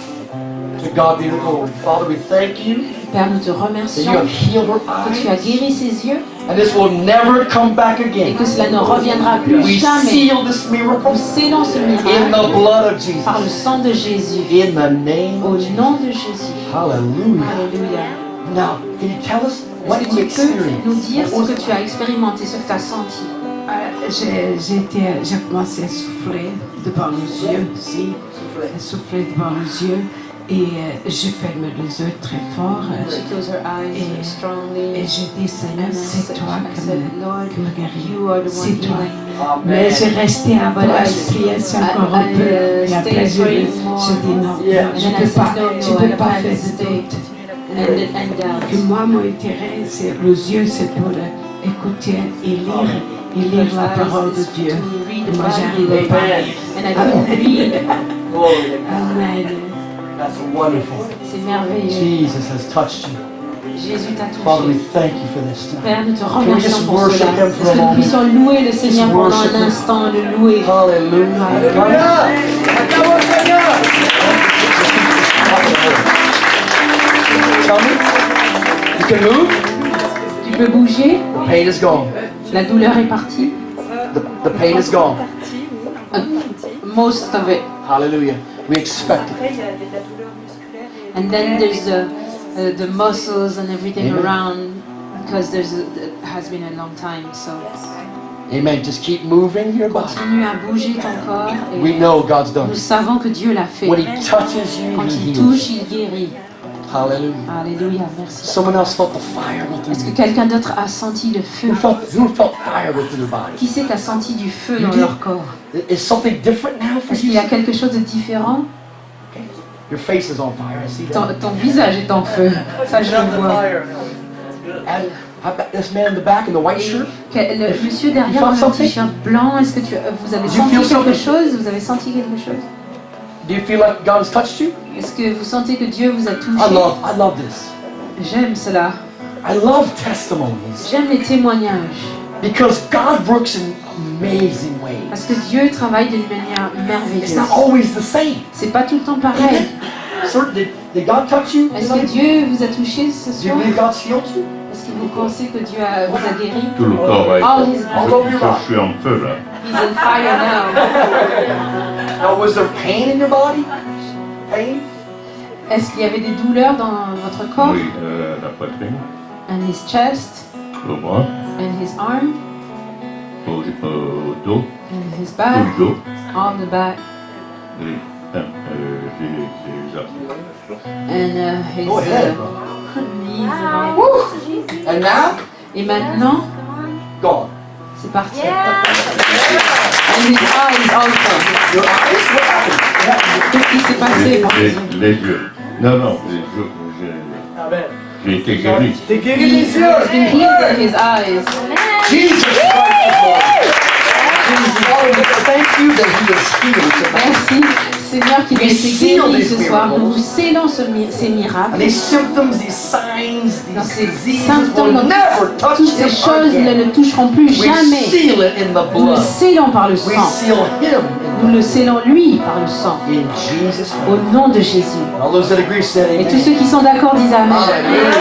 To God be the glory. Father, we thank you Père, nous te that you remercions have healed her que tu as eyes. guéri ses yeux And this will never come back et again. que cela ne reviendra plus We jamais. seal this miracle Nous scellons ce in miracle the blood of par le Jesus. sang de Jésus. In the name Au of Jesus. nom de Jésus. Hallelujah. Alléluia. Now, can you tell us what Est-ce you que tu peux nous experienced? dire What ce was que tu as expérimenté, ce que tu as senti? J'ai commencé à souffler devant les yeux aussi, à souffler devant les yeux et j'ai fermé les yeux très fort She closed her eyes Et- strongly. et j'ai dit Seigneur, And I c'est said, toi I said, Lord, qui me guéris, you are the one c'est toi. healing me. Mais Amen. j'ai resté un peu But à I- prier encore un I, peu uh, et après stayed j'ai praying more. dit non, Yeah. non, And je then I peux said, pas, no, je no, peux I pas can't faire de stay. doute. And doubt. Que moi, mon intérêt, c'est les yeux, c'est pour écouter et lire la parole de Dieu. To read the Moi, Bible. j'arrivais pas. And I couldn't read. Glory to God. Amen. That's wonderful. C'est merveilleux. Jesus has touched you. Jésus t'a Father, we touché. thank you for this. Père, nous te we remercions just pour worship cela. him for Est-ce a que nous moment? puissions louer le Seigneur pendant worship un him. instant, le louer. Tell me, you can move. Tu peux bouger. The pain is gone. La douleur est partie. The pain is gone. Most of it. Hallelujah. We expect it. Après, il y a de la douleur musculaire et And then there's the muscles and everything Amen. around because it has been a long time. So Amen. Just keep moving your body. continue à bouger ton corps. We Et know God's done nous it. savons que Dieu l'a fait. When He touches you, Quand He il heals. touche, il guérit. Hallelujah. Alléluia, merci. Someone else felt the fire go Est-ce through que you. quelqu'un d'autre a senti le feu? Who felt fire go through their body? Qui c'est qui a senti du feu You dans did? leur corps? Is something different now for Est-ce qu'il you? y a quelque chose de différent? Your face is on fire. I see that. Ton visage est en feu. Ça, je le vois. And how about this man in the back in the white shirt? Le monsieur derrière You dans felt le something? t-shirt blanc, est-ce que vous avez Did you senti feel quelque something? chose? Vous avez senti quelque chose? Do you feel like God has touched you? Est-ce que vous sentez que Dieu vous a I touché? love this. J'aime cela. I love testimonies J'aime les témoignages. because God works in amazing ways. Parce que Dieu travaille d'une manière It's merveilleuse. not always the same. C'est pas tout le temps pareil. Sir, did God touch you? Est-ce que Dieu vous a touché ce Do you soir? believe God's healed you? Est-ce que vous pensez que Dieu vous a guéri? Tout le corps a été. All his, Je suis en feu là. he's on fire now. Now, was there pain in your body? Pain? Est-ce qu'il y avait des douleurs dans votre corps? Oui, la poitrine, And his chest, le bras, and his arm, au dos, and his tout back, le dos. on the back, Et, j'ai ça. and his Go ahead. knees and all. And now? Et maintenant, Gone. c'est parti. And his eyes also. Your eyes? What happened? Qu'est-ce qui s'est passé dans les yeux? Les yeux. Non, les yeux. J'ai été guéri. T'es guéri He's des been yeux. healed in his eyes. Jesus Christ is Lord. Father, we thank you that He is healed tonight. Merci Seigneur qu'il a We été seal guéri these ce soir. Nous miracles. vous scellons ces miracles. And these symptoms, these signs, Dans these ces diseases symptômes, will dans never touch toutes ces him choses ne again. le toucheront plus We jamais. seal it in the Nous le blood. scellons par le We sang. seal him Nous in le the scellons lui par le sang. blood. In Jesus' name. Au nom de Jésus. All those that agree say Et tous amen. ceux qui sont d'accord disent Amen. Hallelujah.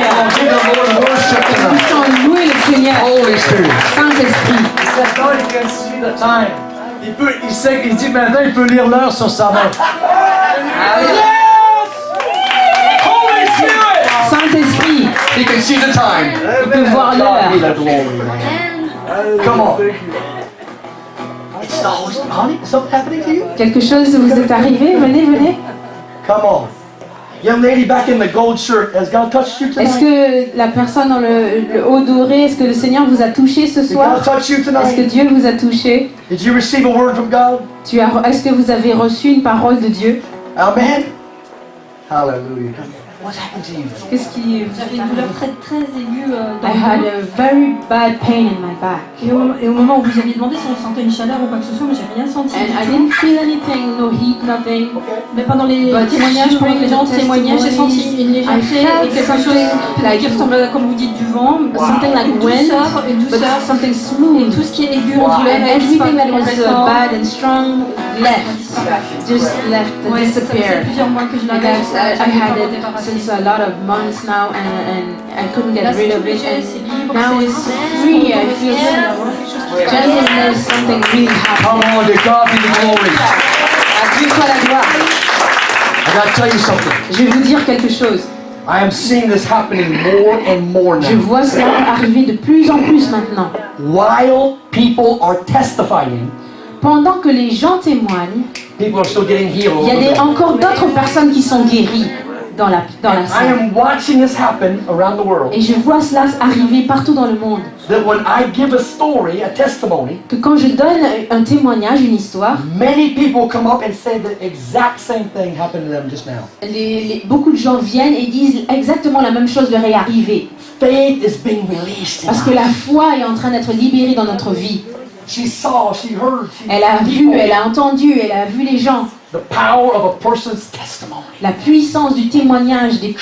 Come on, give the Lord worship tonight. Puissons louer le Seigneur. Holy Spirit. Saint-Esprit. Maintenant, il can see the time. Il sait qu'il dit maintenant, il peut lire l'heure sur sa main. Holy Spirit. Saint-Esprit. He can see the time. Il peut voir God be l'heure. the glory, man. Come on. It's the Holy Spirit. Honey, is something happening to you? Quelque chose vous est arrivé? Venez, venez. Come on. Young lady back in the gold shirt, has God touched you Est-ce tonight? que la personne dans le haut doré, est-ce que le Seigneur vous a touché ce Did soir? God touch you Est-ce que tonight? Dieu vous a touché? Did you receive a word from God? Est-ce que vous avez reçu une parole de Dieu? Amen. Hallelujah. What's happened to you? Qu'est-ce qui J'avais une douleur très très aiguë dans I le had dos. a very bad pain in my back. Et au moment où vous aviez demandé si on sentait une chaleur ou quoi que ce soit, mais j'ai rien senti. And I du tout. didn't feel anything, no heat, nothing. Mais pendant les But témoignages, pendant que les gens during the témoignaient, j'ai senti une I légèreté felt et quelque chose something qui ressemblait à, comme vous dites, du vent, Something like une wind, une but douceur. something Et smooth. tout ce qui est aigu, Wow. ondulé, And a everything that disparu was complètement. bad and strong left, just left and Ouais, ça faisait disappeared. plusieurs mois que je And l'avais, I had it since a lot of months now, and I couldn't Là, get c'est rid tout of it. léger, c'est libre, Now c'est it's free. I feel gentleness, something really Come happening. on, to God be the glory. À Dieu soit la gloire. I gotta tell you something. Je vais vous dire quelque chose. I am seeing this happening more and more Je now. vois cela arriver de plus en plus maintenant. While people are testifying, Pendant que les gens témoignent, people are still getting healed. il y a encore d'autres personnes qui sont guéries dans la I salle. am watching this happen around the world. Et je vois cela arriver partout dans le monde. That when I give a story, a testimony, Que quand je donne un témoignage, une histoire, many people come up and say the exact same thing happened to them just now. beaucoup de gens viennent et disent exactement la même chose leur est arrivée. Faith is being released. in Parce que us. la foi est en train d'être libérée dans notre vie. She saw, she heard, she Elle a vu, elle a entendu, elle a vu les gens. the power of a person's testimony La puissance du témoignage des gens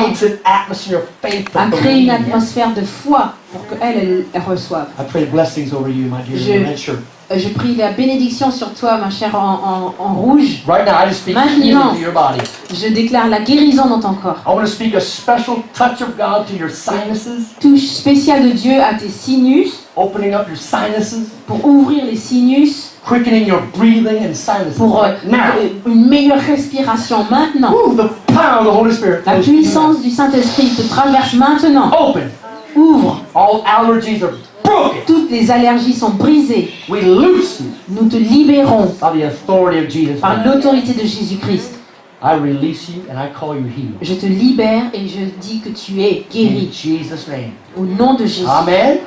creates an atmosphere of faith. a to créé une believe. atmosphère de foi pour qu'elle reçoive. I pray blessings over you, my dear, in the red shirt. Je prie la bénédiction sur toi, ma chère en rouge. Right now, I just speak Maintenant. healing to your body. Je déclare la guérison dans ton corps. I want to speak a special touch of God to your sinuses, Touche spéciale de Dieu à tes sinus opening up your sinuses, pour ouvrir les sinus, quickening your breathing and sinuses. pour Right now, une meilleure respiration maintenant. Ooh, the power of the Holy Spirit. La flows through you puissance du Saint-Esprit te traverse maintenant. now. Open. Ouvre. All allergies are broken. Toutes les allergies sont brisées. We loose you Nous te libérons by the authority of Jesus par Christ. l'autorité de Jésus-Christ. I release you and I call you healed. Je te libère et je dis que tu es In guéri. Jesus' name. Au nom de Jésus. Amen.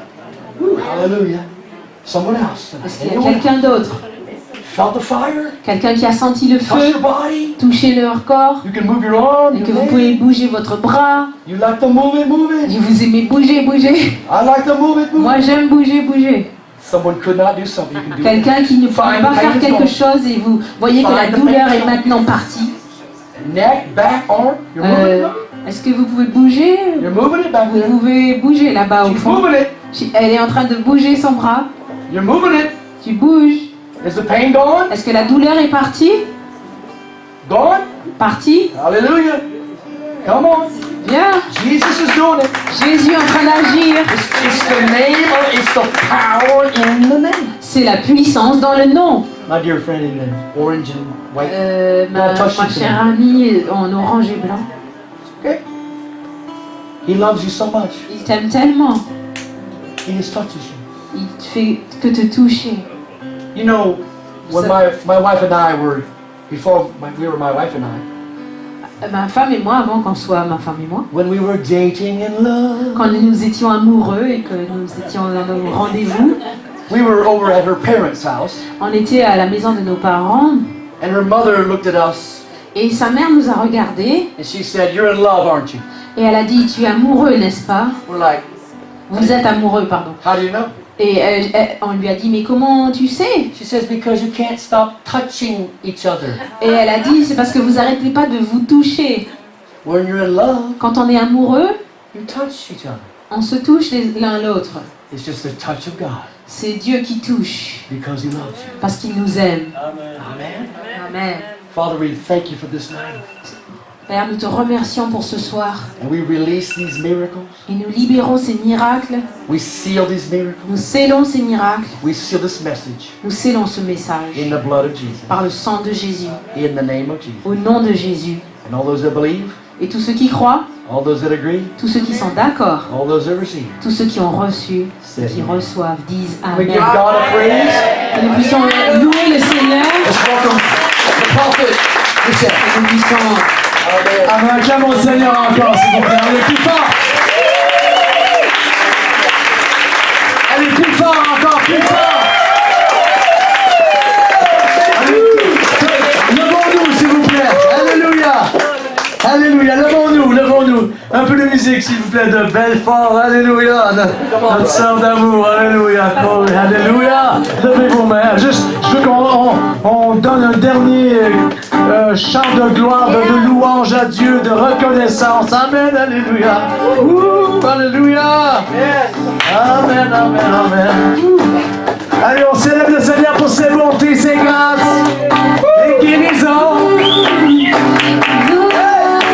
Ooh, hallelujah. Someone else. Est-ce qu'il y a Anyone quelqu'un d'autre? felt the fire? Quelqu'un qui a senti le Touch feu, your body? touché leur corps, You can move your arm, et your que vous leg. pouvez bouger votre bras, You like to move it, move it. et vous aimez bouger, bouger. I like to move it, move Moi it. j'aime bouger, bouger. Someone could not do something, you can do it. Quelqu'un qui ne pourrait pas faire quelque chose et vous voyez que la douleur est maintenant partie. Neck, back, arm. You're moving it. Est-ce que vous pouvez bouger? You're moving it back Vous there. pouvez bouger là-bas au She's fond. moving it. Elle est en train de bouger son bras. You're moving it. Tu bouges. Is the pain gone? Est-ce que la douleur est partie? Gone? Partie? Hallelujah. Come on. Bien. Jesus is doing it. Jésus est en train d'agir. It's the name of, it's the power in the name. C'est la puissance dans le nom. My dear friend in the orange and white. Ma chère amie en orange et blanc. Okay. He loves you so much. Il t'aime tellement. He just touches you. Il te fait que te toucher. You know, when my wife and I were, before we were my wife and I, Ma femme et moi, avant qu'on soit ma femme et moi, when we were dating in love, quand nous étions amoureux et que nous étions dans nos rendez-vous, we were over at her parents' house, on était à la maison de nos parents and her mother looked at us et sa mère nous a regardés and she said, "You're in love, aren't you?" et elle a dit, tu es amoureux, n'est-ce pas? We're like, Vous êtes amoureux, pardon. "How do you know?" Et on lui a dit, mais comment tu sais? She says, because you can't stop touching each other. Et elle a dit, c'est parce que vous n'arrêtez pas de vous toucher. When you're in love, Quand on est amoureux, you touch each other. on se touche l'un l'autre. It's just the touch of God C'est Dieu qui touche, because He loves you. parce qu'il nous aime. Amen. Amen. Father, we thank you for this night. Père, nous te remercions pour ce soir. And we release these miracles. Et nous libérons ces miracles. We seal these miracles. Nous scellons ces miracles. We seal this message Nous scellons ce message in the blood of Jesus. par le sang de Jésus, In the name of Jesus. au nom de Jésus. And all those that believe, Et tous ceux qui croient, all those that agree, tous ceux qui sont d'accord, all those that receive. tous ceux qui ont reçu, ceux qui reçoivent, disent We Amen. give God a praise. Que nous puissions louer le Seigneur. Let's welcome the prophet. Michel. Que nous puissions Amen. Acclamons le Seigneur encore, s'il vous plaît. Allez plus fort. Allez plus fort, encore plus fort. Allez, levons-nous, s'il vous plaît. Alléluia. Alléluia. Levons-nous, levons-nous. Un peu de musique, s'il vous plaît, de Belfort. Alléluia. Notre sœur d'amour. Alléluia. Alléluia. Levez vos mains. Juste, je veux qu'on donne un dernier chant de gloire, de louange à Dieu, de reconnaissance. Amen. Alléluia. Alléluia. Amen, amen, amen. Allez, on célèbre le Seigneur pour ses bontés, ses grâces, les guérisons. Gloire,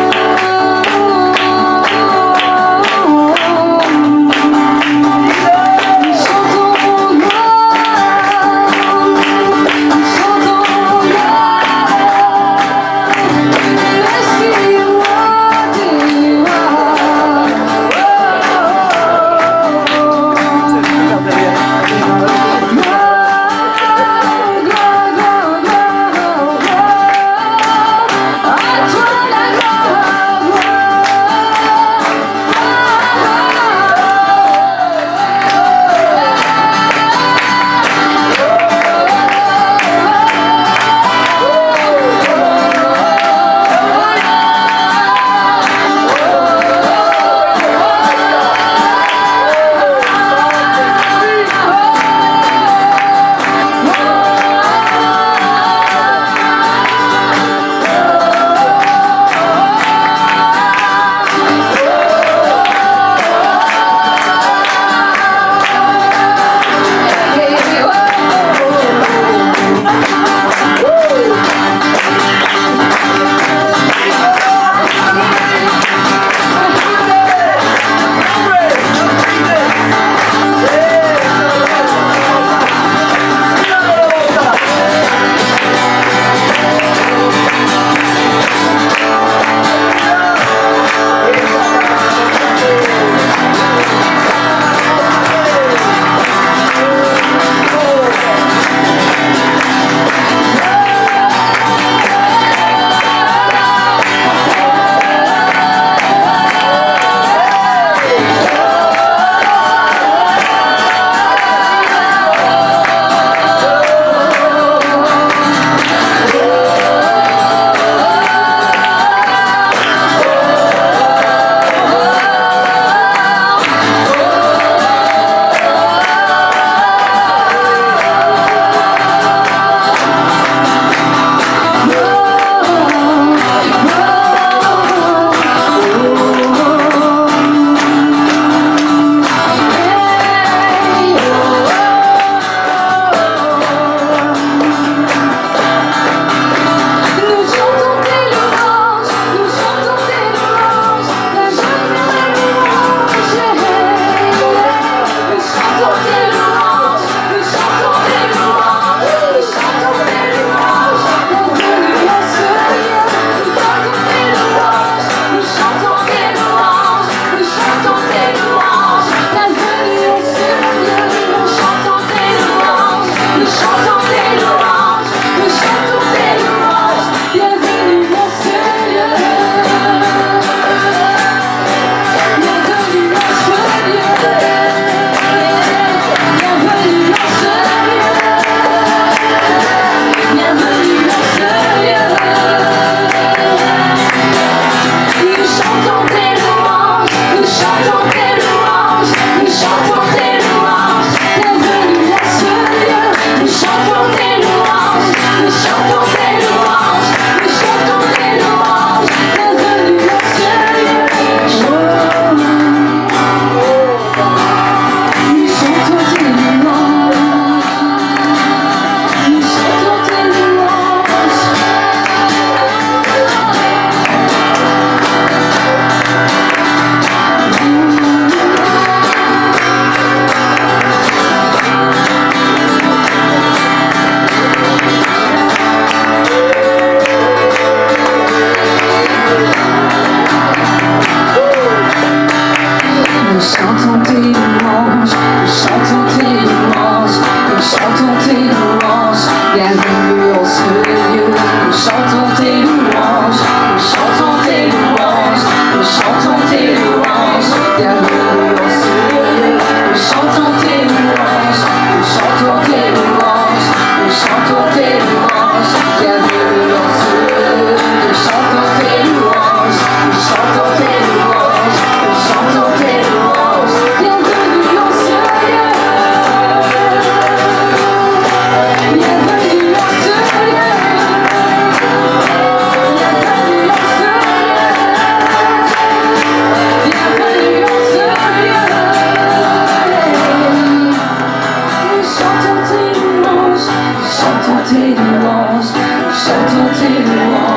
Chantons tes louanges.